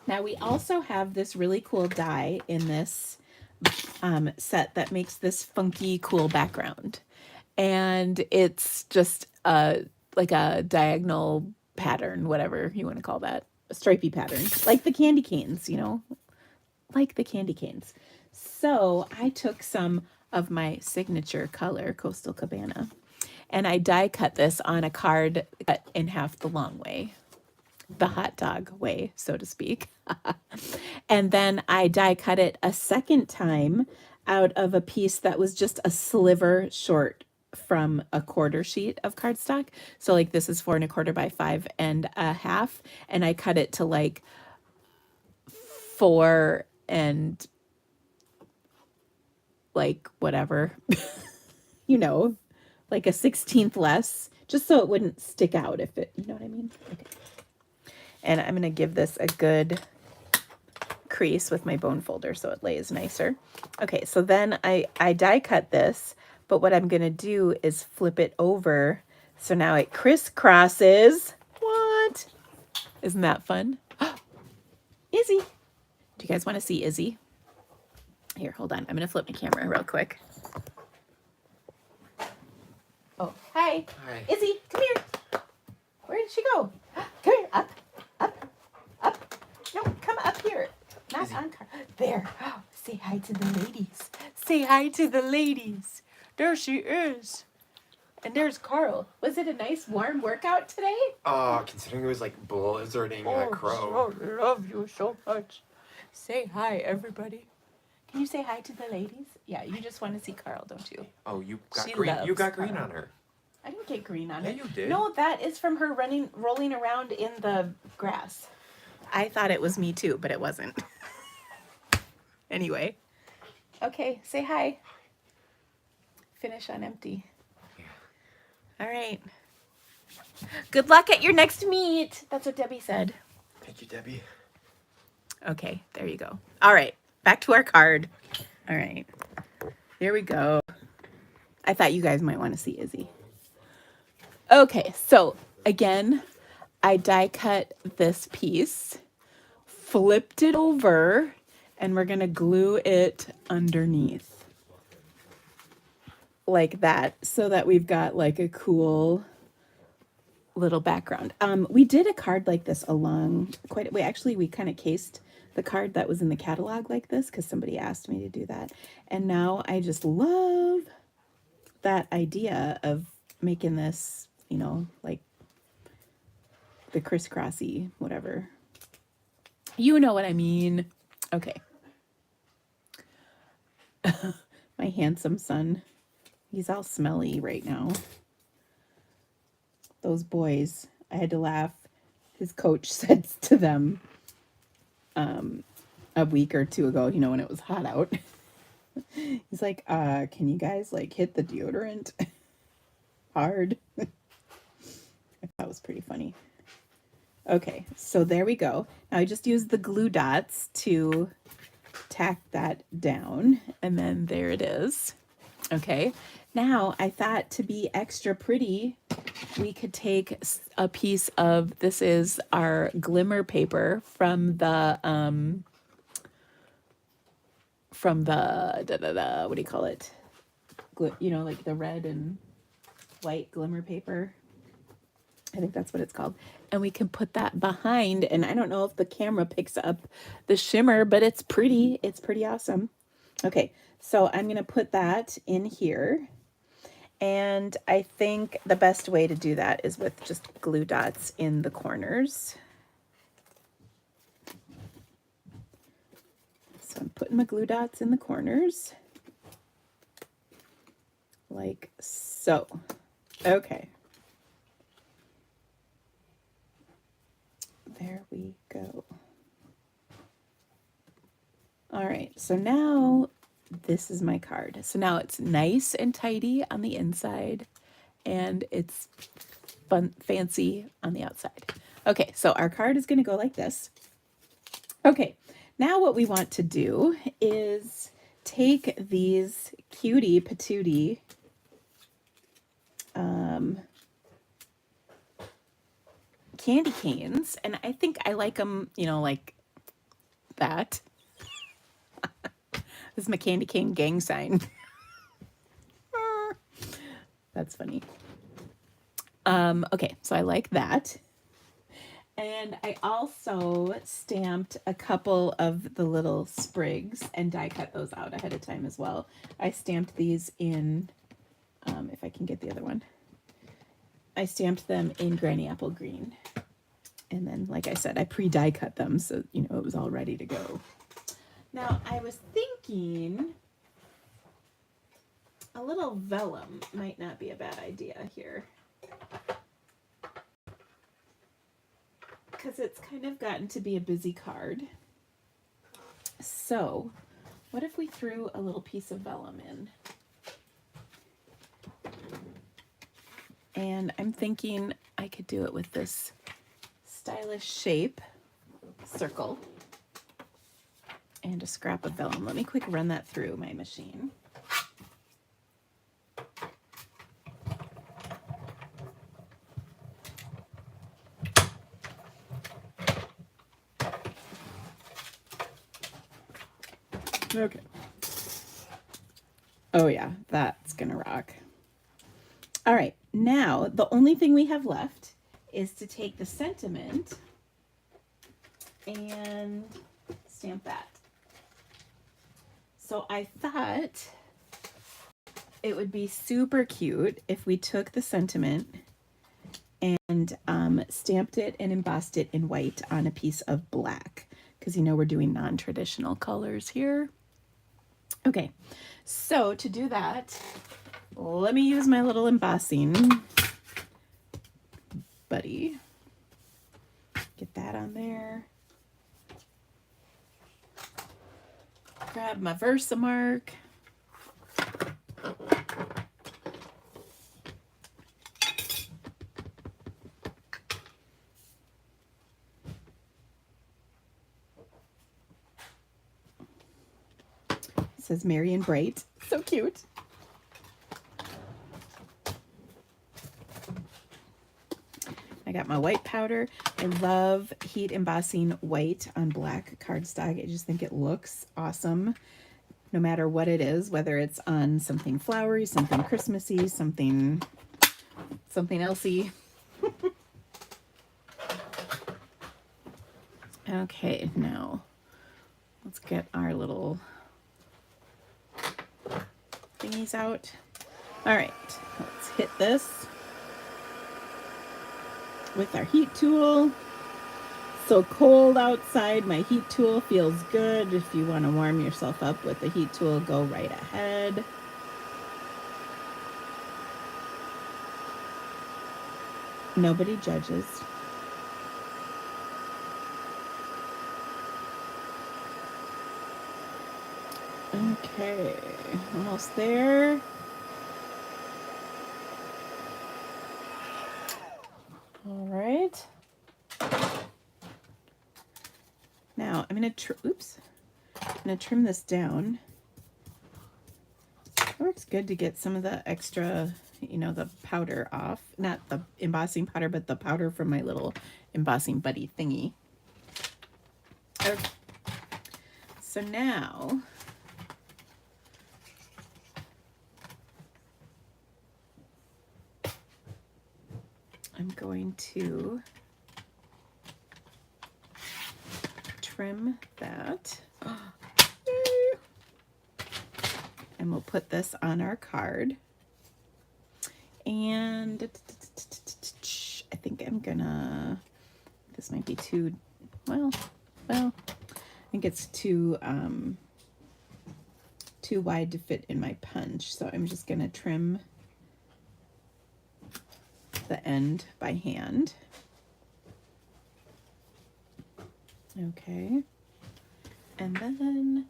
Now we also have this really cool die in this set that makes this funky, cool background. And it's just like a diagonal pattern, whatever you want to call that, a stripy pattern, like the candy canes, you know, like the candy canes. So I took some of my signature color, Coastal Cabana, And I die cut this on a card cut in half the long way, the hot dog way, so to speak. And then I die cut it a second time out of a piece that was just a sliver short from a quarter sheet of cardstock. So like this is 4 1/4 by 5 1/2. And I cut it to like 4 and like whatever, you know, like a 16th less, just so it wouldn't stick out if it, you know what I mean? Okay. And I'm going to give this a good crease with my bone folder so it lays nicer. Okay, so then I die cut this, but what I'm going to do is flip it over. So now it crisscrosses. What? Isn't that fun? Izzy. Do you guys want to see Izzy? Here, hold on. I'm going to flip my camera real quick. Oh, hi. Hi. Izzy, come here. Where did she go? Come here. Up, up, up. No, come up here. Not Izzy. on car. There. Say hi to the ladies. Say hi to the ladies. There she is. And there's Carl. Was it a nice warm workout today? Considering it was like blizzarding at Crumb. I love you so much. Say hi, everybody. Can you say hi to the ladies? Yeah, you just want to see Carl, don't you? Oh, you got She green. You loves got green Carl. on her. I didn't get green on Yeah, it. you did. No, that is from her rolling around in the grass. I thought it was me too, but it wasn't. Anyway. Okay, say hi. Finish on empty. Yeah. All right. Good luck at your next meet. That's what Debbie said. Thank you, Debbie. Okay, there you go. All right, back to our card. All right, there we go. I thought you guys might want to see Izzy. Okay, so again, I die cut this piece, flipped it over, and we're gonna glue it underneath like that so that we've got like a cool little background. We did a card like this we kind of cased the card that was in the catalog like this because somebody asked me to do that. And now I just love that idea of making this, you know, like the crisscrossy, whatever. You know what I mean. Okay. My handsome son. He's all smelly right now. Those boys, I had to laugh. His coach said to them a week or two ago, you know, when it was hot out. He's like, can you guys like hit the deodorant hard? I thought that was pretty funny. Okay, so there we go. Now I just used the glue dots to tack that down, and then there it is. Okay, now I thought to be extra pretty, we could take a piece of, this is our Glimmer Paper from the what do you call it? You know, like the red and white Glimmer Paper. I think that's what it's called. And we can put that behind, and I don't know if the camera picks up the shimmer, but it's pretty. It's pretty awesome. Okay, so I'm going to put that in here. And I think the best way to do that is with just glue dots in the corners. So I'm putting my glue dots in the corners. Like so. Okay. There we go. All right, so now this is my card. So now it's nice and tidy on the inside, and it's fun, fancy on the outside. Okay, so our card is going to go like this. Okay, now what we want to do is take these cutie patootie candy canes, and I think I like them, you know, like that. This is my candy cane gang sign. That's funny. Okay, so I like that. And I also stamped a couple of the little sprigs and die cut those out ahead of time as well. I stamped these in, if I can get the other one. I stamped them in Granny Apple Green. And then, like I said, I pre-die cut them so, you know, it was all ready to go. Now, I was thinking a little vellum might not be a bad idea here. Because it's kind of gotten to be a busy card. So, what if we threw a little piece of vellum in? And I'm thinking I could do it with this stylish shape circle and a scrap of vellum. Let me quick run that through my machine. Okay. Oh yeah, that's gonna rock. All right, now the only thing we have left is to take the sentiment and stamp that. So I thought it would be super cute if we took the sentiment and stamped it and embossed it in white on a piece of black, because you know we're doing non-traditional colors here. Okay, so to do that, let me use my little embossing buddy. Get that on there. Grab my Versamark. It says Merry and Bright. So cute. I got my white powder. I love heat embossing white on black cardstock. I just think it looks awesome no matter what it is, whether it's on something flowery, something Christmassy, something elsey. Okay, now let's get our little thingies out. All right, let's hit this with our heat tool. So cold outside, my heat tool feels good. If you want to warm yourself up with the heat tool, go right ahead. Nobody judges. Okay, almost there. All right. Now I'm gonna trim this down. It works good to get some of the extra, you know, the powder off. Not the embossing powder, but the powder from my little embossing buddy thingy. Okay. So now I'm going to trim that. And we'll put this on our card. And I think I'm gonna, this might be too, well, I think it's too wide to fit in my punch. So I'm just gonna trim the end by hand. Okay, and then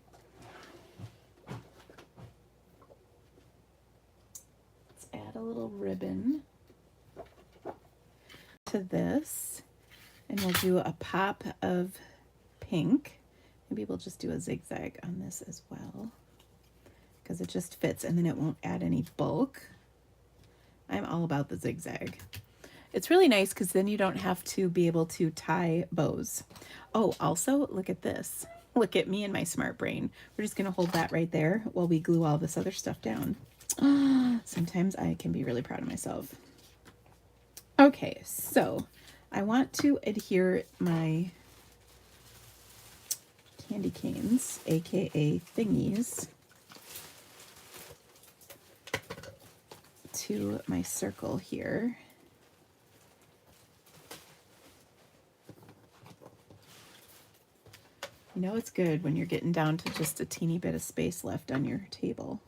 let's add a little ribbon to this, and we'll do a pop of pink. Maybe we'll just do a zigzag on this as well, because it just fits and then it won't add any bulk. I'm all about the zigzag. It's really nice because then you don't have to be able to tie bows. Oh, also, look at this. Look at me and my smart brain. We're just going to hold that right there while we glue all this other stuff down. Sometimes I can be really proud of myself. Okay, so I want to adhere my candy canes, aka thingies, to my circle here. know it's good when you're getting down to just a teeny bit of space left on your table.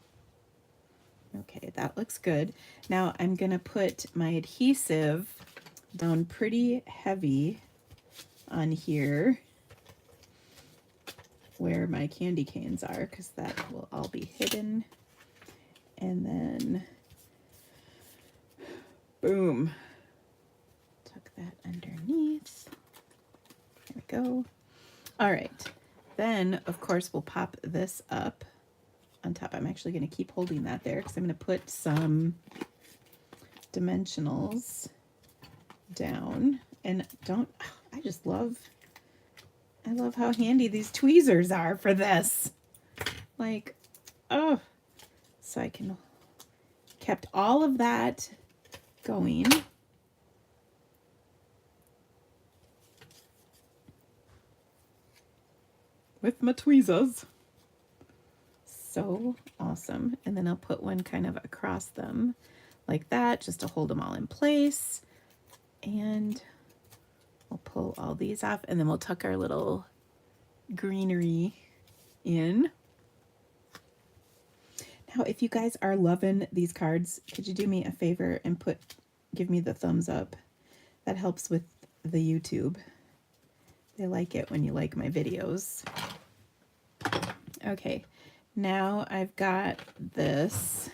Okay, that looks good. Now I'm gonna put my adhesive down pretty heavy on here where my candy canes are, because that will all be hidden. And then, boom, tuck that underneath. There we go. All right, then of course we'll pop this up on top. I'm actually going to keep holding that there because I'm going to put some dimensionals down. And I love how handy these tweezers are for this. Like, oh, so I can kept all of that going. With my tweezers. So awesome. And then I'll put one kind of across them like that, just to hold them all in place. And we'll pull all these off, and then we'll tuck our little greenery in. Now, if you guys are loving these cards, could you do me a favor and give me the thumbs up? That helps with the YouTube. They like it when you like my videos. Okay, now I've got this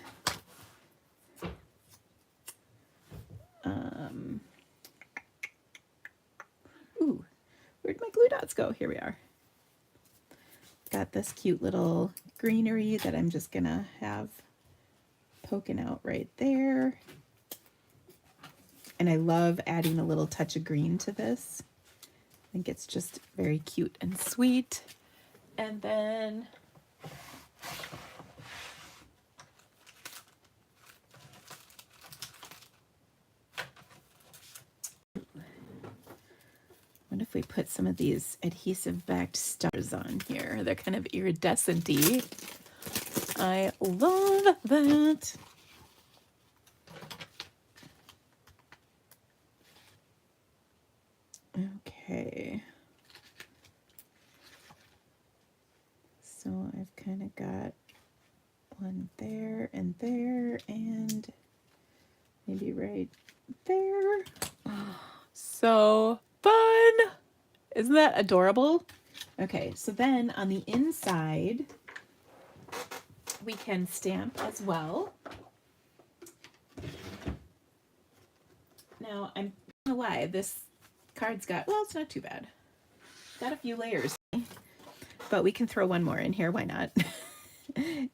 ooh, where'd my glue dots go? Here we are. Got this cute little greenery that I'm just gonna have poking out right there. And I love adding a little touch of green to this. I think it's just very cute and sweet. And then what if we put some of these adhesive backed stars on here? They're kind of iridescent-y. I love that. Okay. So I've kind of got one there, and maybe right there. So fun! Isn't that adorable? Okay, so then on the inside, we can stamp as well. Now, I'm not gonna lie, this card's got, well, it's not too bad. Got a few layers, but we can throw one more in here, why not?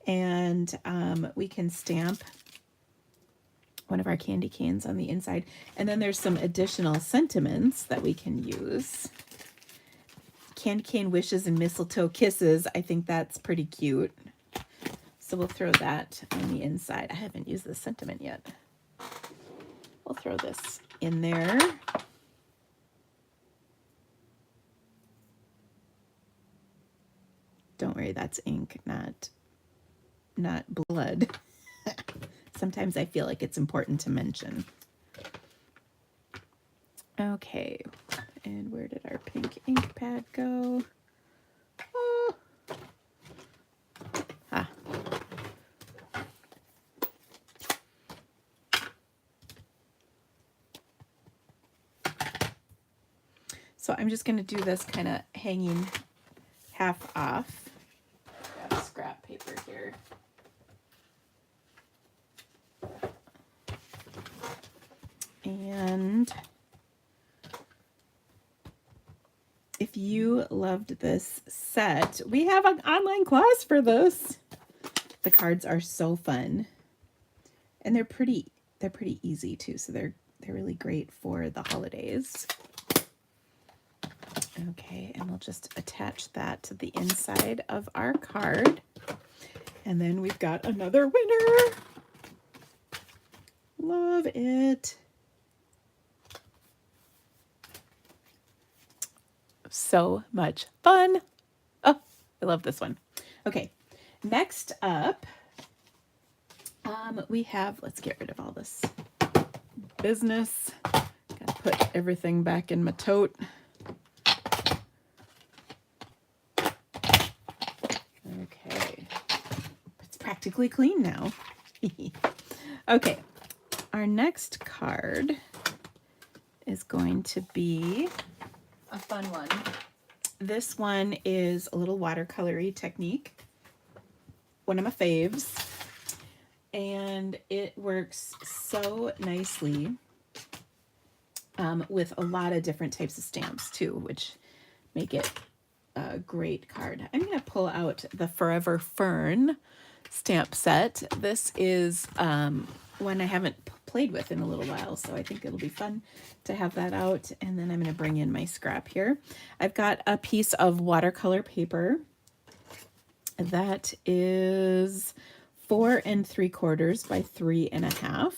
And we can stamp one of our candy canes on the inside. And then there's some additional sentiments that we can use. Candy cane wishes and mistletoe kisses. I think that's pretty cute. So we'll throw that on the inside. I haven't used this sentiment yet. We'll throw this in there. Don't worry, that's ink, not blood. Sometimes I feel like it's important to mention. Okay, and where did our pink ink pad go? Oh. Ah. So I'm just going to do this kind of hanging half off. Got scrap paper here. And if you loved this set, we have an online class for this. The cards are so fun, and they're pretty easy too. So they're really great for the holidays. Okay, and we'll just attach that to the inside of our card. And then we've got another winner. Love it. So much fun. Oh, I love this one. Okay, next up, we have, let's get rid of all this business. Gotta put everything back in my tote. practically clean now. Okay, our next card is going to be a fun one. This one is a little watercolory technique, one of my faves, and it works so nicely with a lot of different types of stamps too, which make it a great card. I'm going to pull out the Forever Fern stamp set. This is one I haven't played with in a little while, so I think it'll be fun to have that out. And then I'm going to bring in my scrap here. I've got a piece of watercolor paper that is 4 3/4 by 3 1/2.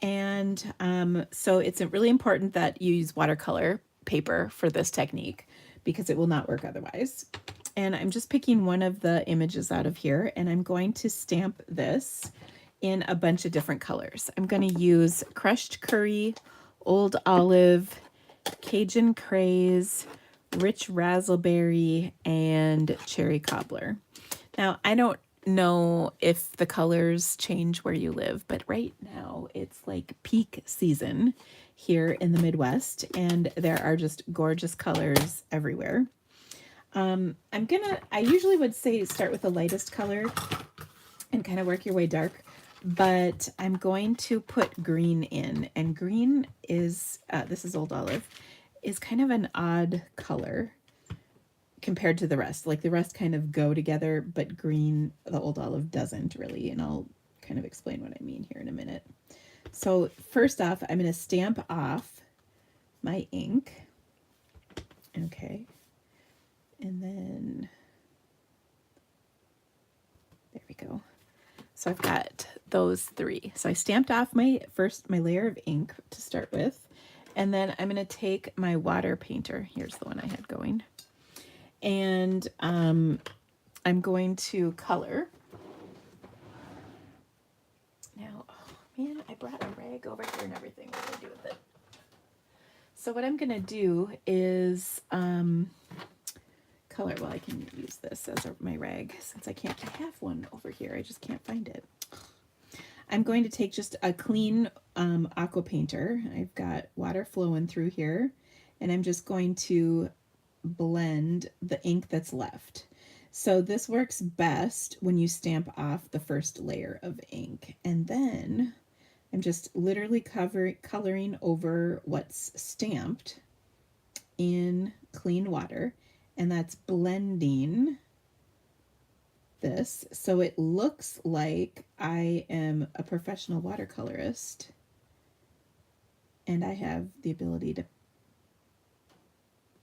And so it's really important that you use watercolor paper for this technique because it will not work otherwise. And I'm just picking one of the images out of here, and I'm going to stamp this in a bunch of different colors. I'm going to use Crushed Curry, Old Olive, Cajun Craze, Rich Razzleberry, and Cherry Cobbler. Now, I don't know if the colors change where you live, but right now it's like peak season here in the Midwest, and there are just gorgeous colors everywhere. I usually would say start with the lightest color and kind of work your way dark, but I'm going to put green in, and green is, this is Old Olive, is kind of an odd color compared to the rest. Like the rest kind of go together, but green, the Old Olive doesn't really, and I'll kind of explain what I mean here in a minute. So first off, I'm going to stamp off my ink. Okay. And then, there we go. So I've got those 3. So I stamped off my layer of ink to start with. And then I'm going to take my water painter. Here's the one I had going. And I'm going to color. Now, oh man, I brought a rag over here and everything. What do I do with it? So what I'm going to do is color. Well, I can use this as my rag since I have one over here. I just can't find it. I'm going to take just a clean aqua painter. I've got water flowing through here, and I'm just going to blend the ink that's left. So this works best when you stamp off the first layer of ink, and then I'm just literally coloring over what's stamped in clean water, and that's blending this so it looks like I am a professional watercolorist and I have the ability to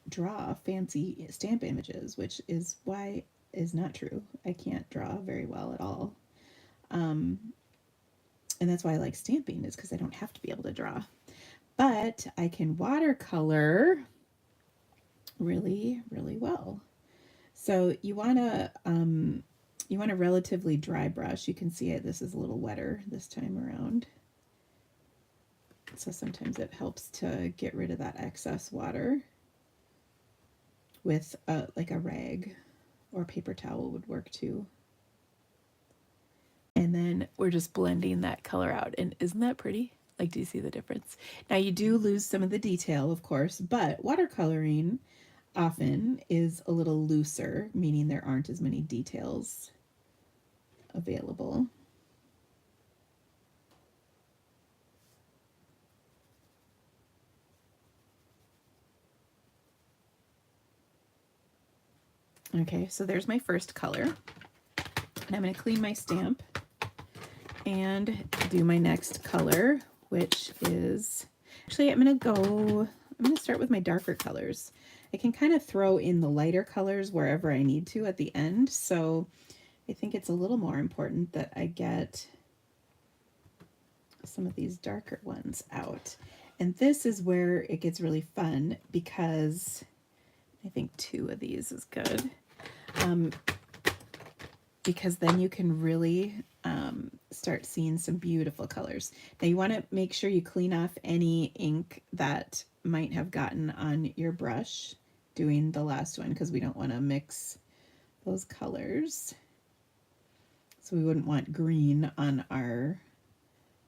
draw fancy stamp images, which is why is not true. I can't draw very well at all. And that's why I like stamping, is because I don't have to be able to draw. But I can watercolor really, really well. So you want a relatively dry brush. You can see it. This is a little wetter this time around. So sometimes it helps to get rid of that excess water with like a rag or paper towel would work too. And then we're just blending that color out. And isn't that pretty? Like, do you see the difference? Now you do lose some of the detail, of course, but watercoloring often is a little looser, meaning there aren't as many details available. Okay, so there's my first color. And I'm going to clean my stamp and do my next color, which is, actually I'm going to start with my darker colors. I can kind of throw in the lighter colors wherever I need to at the end, so I think it's a little more important that I get some of these darker ones out. And this is where it gets really fun, because I think 2 of these is good. Because then you can really start seeing some beautiful colors. Now you want to make sure you clean off any ink that might have gotten on your brush doing the last one, because we don't want to mix those colors. So So we wouldn't want green on our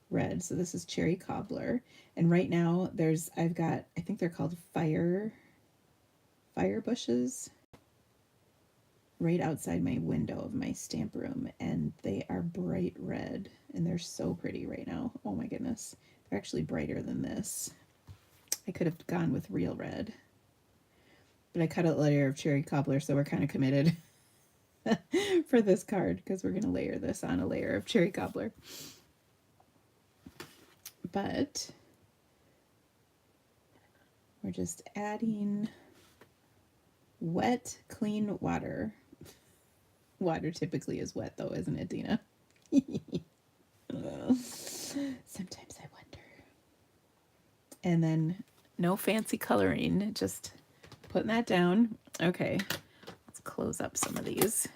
red. So this is cherry cobbler. And right now I've got, I think they're called fire bushes right outside my window of my stamp room, and they are bright red and they're so pretty right now. Oh my goodness. They're actually brighter than this. I could have gone with real red, but I cut a layer of cherry cobbler, so we're kind of committed for this card because we're going to layer this on a layer of cherry cobbler. But we're just adding wet, clean water. Water typically is wet though, isn't it, Dina? Sometimes I wonder. And then no fancy coloring, just putting that down. Okay, let's close up some of these.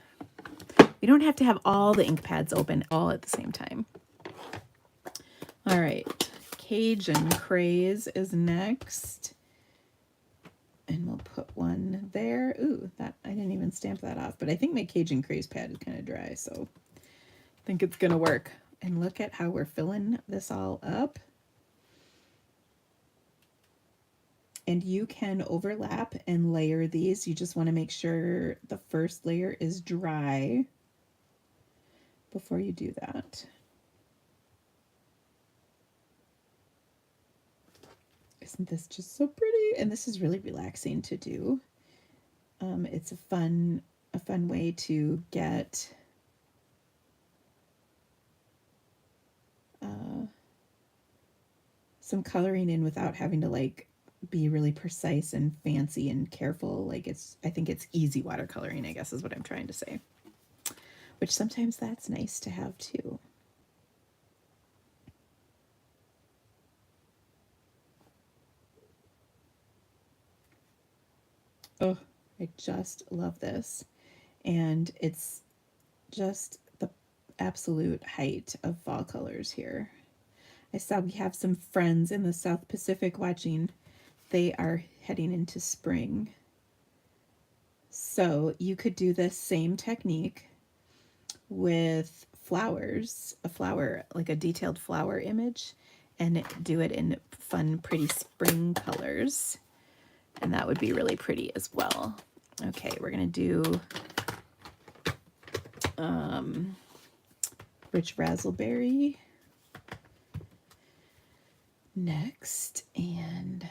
We don't have to have all the ink pads open all at the same time. All right, Cajun Craze is next. And we'll put one there. Ooh, that I didn't even stamp that off, but I think my Cajun Craze pad is kind of dry, so I think it's gonna work. And look at how we're filling this all up. And you can overlap and layer these. You just want to make sure the first layer is dry before you do that. Isn't this just so pretty? And this is really relaxing to do. It's a fun way to get some coloring in without having to like be really precise and fancy and careful. Like I think it's easy watercoloring, I guess is what I'm trying to say. Which sometimes that's nice to have too. Oh, I just love this. And it's just the absolute height of fall colors here. I saw we have some friends in the South Pacific watching. They are heading into spring. So you could do this same technique with flowers, a flower, like a detailed flower image, and do it in fun, pretty spring colors. And that would be really pretty as well. Okay, we're gonna do Rich Razzleberry next, and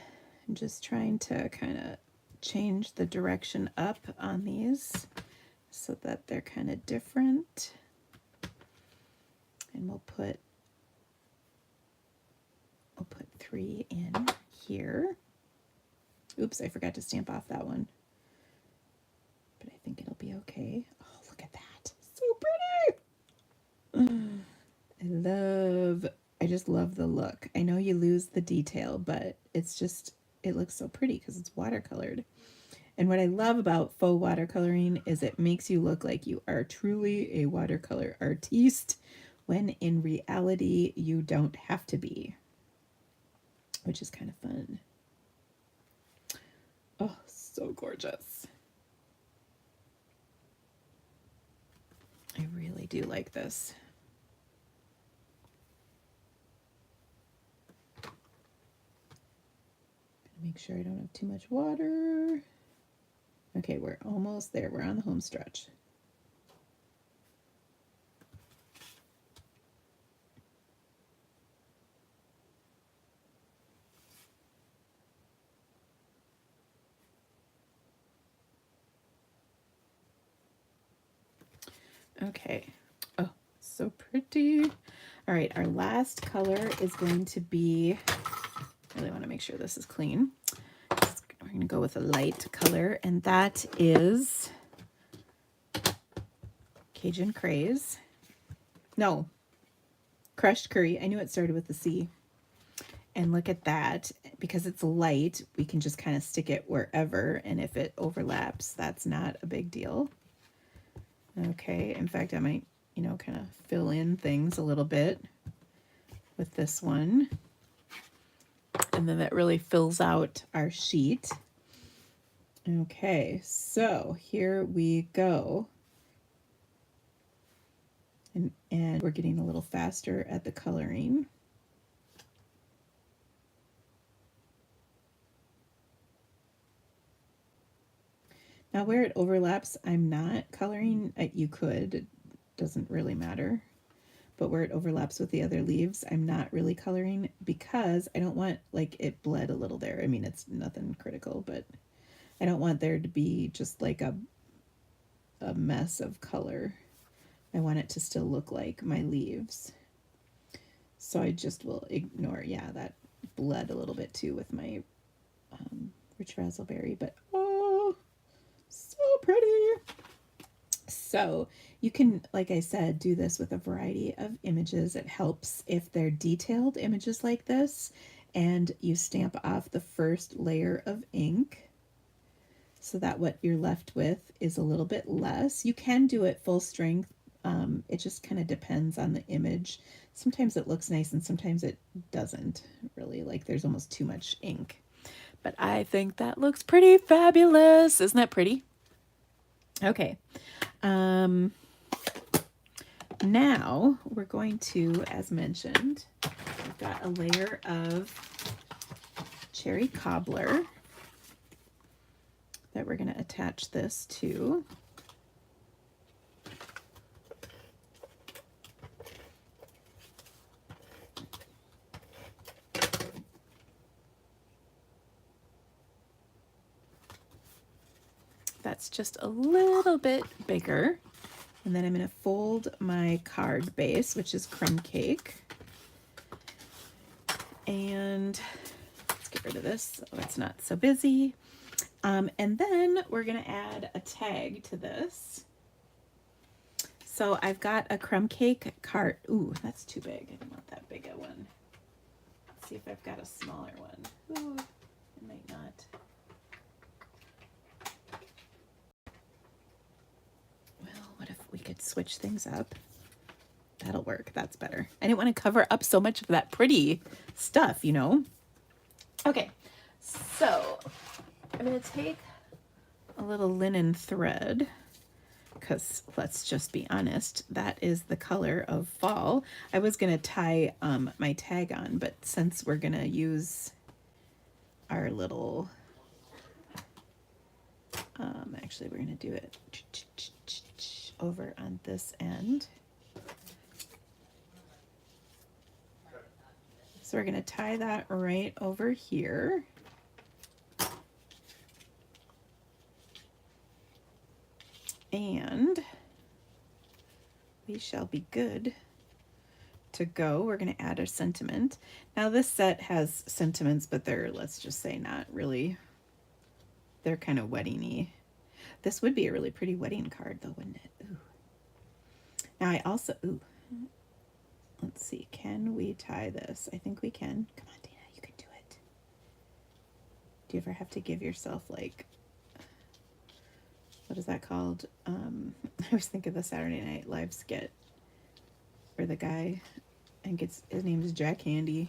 I'm just trying to kind of change the direction up on these so that they're kind of different. And we'll put 3 in here. Oops, I forgot to stamp off that one. But I think it'll be okay. Oh, look at that. So pretty. I just love the look. I know you lose the detail, but it looks so pretty because it's watercolored. And what I love about faux watercoloring is it makes you look like you are truly a watercolor artiste, when in reality you don't have to be, which is kind of fun. Oh, so gorgeous. I really do like this. Make sure I don't have too much water. Okay, we're almost there. We're on the home stretch. Okay. Oh, so pretty. All right, our last color is going to be, I really want to make sure this is clean. We're going to go with a light color, and that is Cajun Craze. No, Crushed Curry. I knew it started with the C. And look at that. Because it's light, we can just kind of stick it wherever, and if it overlaps, that's not a big deal. Okay, in fact, I might, kind of fill in things a little bit with this one. And then that really fills out our sheet. Okay, so here we go. And we're getting a little faster at the coloring. Now where it overlaps, I'm not coloring. You could, it doesn't really matter. But where it overlaps with the other leaves, I'm not really coloring because I don't want, like, it bled a little there. I mean, it's nothing critical, but I don't want there to be just like a mess of color. I want it to still look like my leaves. So I just will ignore, yeah, that bled a little bit too with my rich raspberry, but oh, so pretty. So you can, like I said, do this with a variety of images. It helps if they're detailed images like this and you stamp off the first layer of ink so that what you're left with is a little bit less. You can do it full strength. It just kind of depends on the image. Sometimes it looks nice and sometimes it doesn't really, like there's almost too much ink. But I think that looks pretty fabulous. Isn't that pretty? Okay. Now we're going to, as mentioned, we've got a layer of cherry cobbler that we're going to attach this to. That's just a little bit bigger. And then I'm going to fold my card base, which is crumb cake. And let's get rid of this so it's not so busy. And then we're going to add a tag to this. So I've got a crumb cake card. Ooh, that's too big. I don't want that big a one. Let's see if I've got a smaller one. Ooh, I might not. What if we could switch things up? That'll work. That's better. I didn't want to cover up so much of that pretty stuff, you know? Okay, so I'm going to take a little linen thread because let's just be honest, that is the color of fall. I was going to tie my tag on, but since we're going to use our little, actually we're going to do it over on this end. So we're going to tie that right over here. And we shall be good to go. We're going to add a sentiment. Now this set has sentiments, but they're, let's just say, not really, they're kind of wedding-y. This would be a really pretty wedding card though, wouldn't it? Ooh. Now I also, ooh, let's see, can we tie this? I think we can. Come on, Dana, you can do it. Do you ever have to give yourself, like, what is that called? I was thinking of the Saturday Night Live skit where the guy, I think it's, his name is Jack Handy,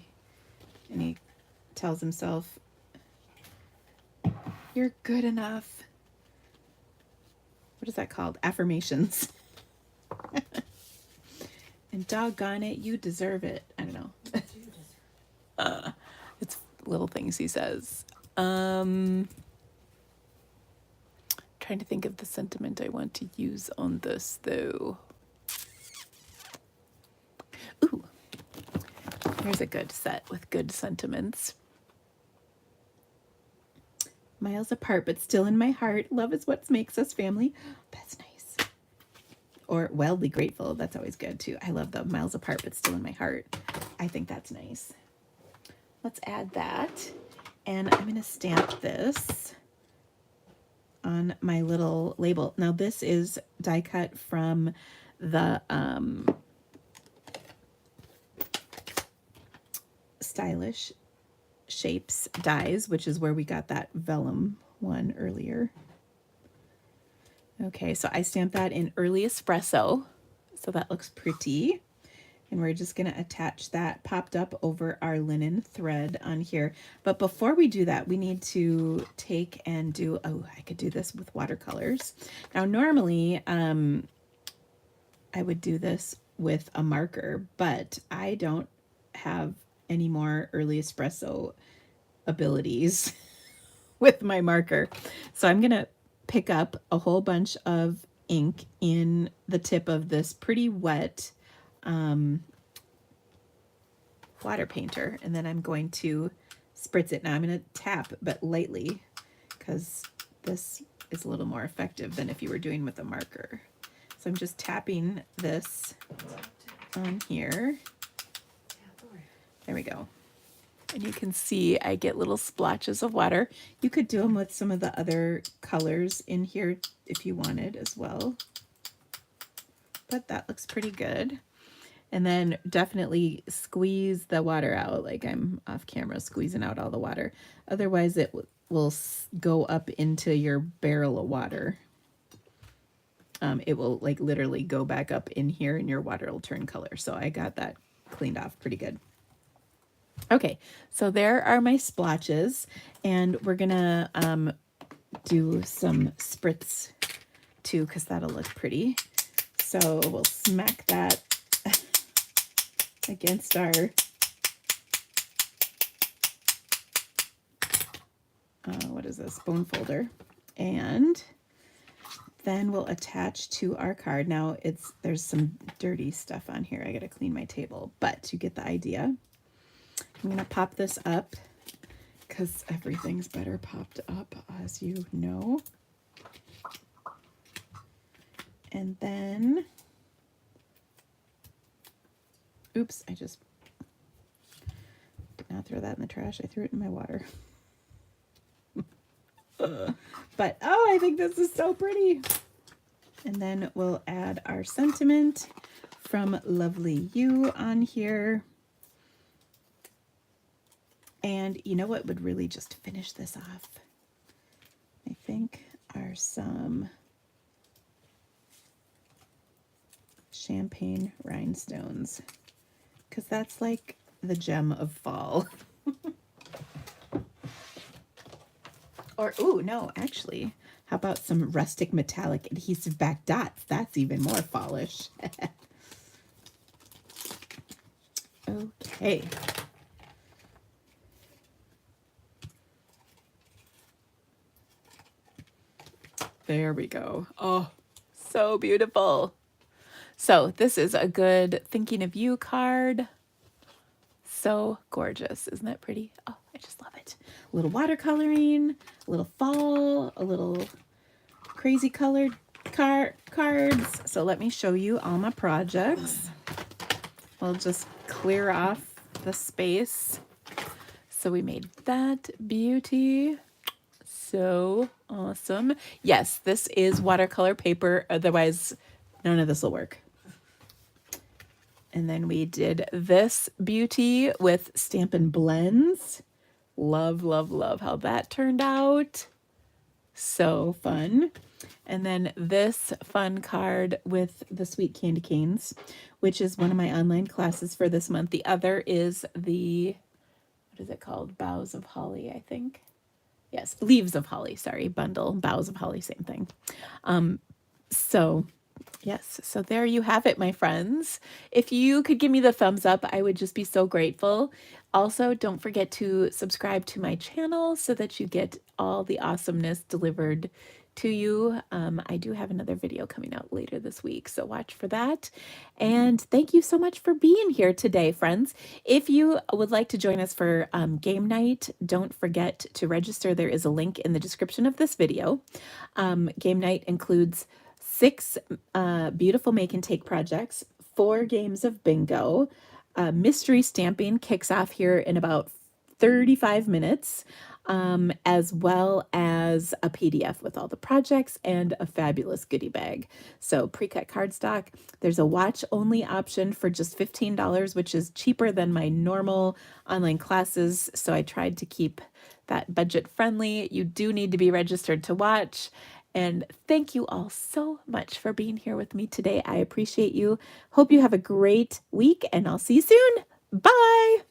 and he tells himself, you're good enough. What is that called? Affirmations. And doggone it, you deserve it. I don't know. It's little things he says. Trying to think of the sentiment I want to use on this though. Ooh, here's a good set with good sentiments. Miles apart, but still in my heart. Love is what makes us family. That's nice. Or wildly grateful. That's always good too. I love the miles apart, but still in my heart. I think that's nice. Let's add that. And I'm going to stamp this on my little label. Now this is die cut from the Stylish Shapes dies, which is where we got that vellum one earlier. Okay, so I stamped that in early espresso, so that looks pretty. And we're just going to attach that popped up over our linen thread on here. But before we do that, we need to take and do, oh, I could do this with watercolors. Now, normally, I would do this with a marker, but I don't have any more early espresso abilities with my marker. So I'm going to pick up a whole bunch of ink in the tip of this pretty wet water painter, and then I'm going to spritz it. Now I'm going to tap, but lightly, because this is a little more effective than if you were doing with a marker. So I'm just tapping this on here. There we go. And you can see I get little splotches of water. You could do them with some of the other colors in here if you wanted as well. But that looks pretty good. And then definitely squeeze the water out, like I'm off camera squeezing out all the water. Otherwise it will go up into your barrel of water. It will like literally go back up in here and your water will turn color. So I got that cleaned off pretty good. Okay, so there are my splotches, and we're gonna do some spritz too, because that'll look pretty. So we'll smack that against our what is this, bone folder, and then we'll attach to our card. Now there's some dirty stuff on here. I gotta clean my table, but you get the idea. I'm gonna pop this up because everything's better popped up, as you know. And then, oops, I just did not throw that in the trash. I threw it in my water. But, oh, I think this is so pretty. And then we'll add our sentiment from Lovely You on here. And you know what would really just finish this off, I think, are some champagne rhinestones, because that's like the gem of fall. Or, ooh, no, actually, how about some rustic metallic adhesive back dots? That's even more fallish. Okay. There we go. Oh, so beautiful. So this is a good thinking of you card. So gorgeous. Isn't that pretty? Oh, I just love it. A little watercoloring, a little fall, a little crazy colored cards. So let me show you all my projects. We'll just clear off the space. So we made that beauty. So awesome. Yes, this is watercolor paper. Otherwise, none of this will work. And then we did this beauty with Stampin' Blends. Love, love, love how that turned out. So fun. And then this fun card with the Sweet Candy Canes, which is one of my online classes for this month. The other is the, what is it called? Boughs of Holly, I think. Yes, Leaves of Holly, sorry, bundle. Boughs of Holly, same thing. So yes, so there you have it, my friends. If you could give me the thumbs up, I would just be so grateful. Also, don't forget to subscribe to my channel so that you get all the awesomeness delivered to you. I do have another video coming out later this week, so watch for that. And thank you so much for being here today, friends. If you would like to join us for game night, don't forget to register. There is a link in the description of this video. Game night includes 6 beautiful make and take projects, 4 games of bingo. Mystery stamping kicks off here in about 35 minutes, as well as a PDF with all the projects and a fabulous goodie bag. So pre-cut cardstock. There's a watch-only option for just $15, which is cheaper than my normal online classes. So I tried to keep that budget friendly. You do need to be registered to watch. And thank you all so much for being here with me today. I appreciate you. Hope you have a great week, and I'll see you soon. Bye.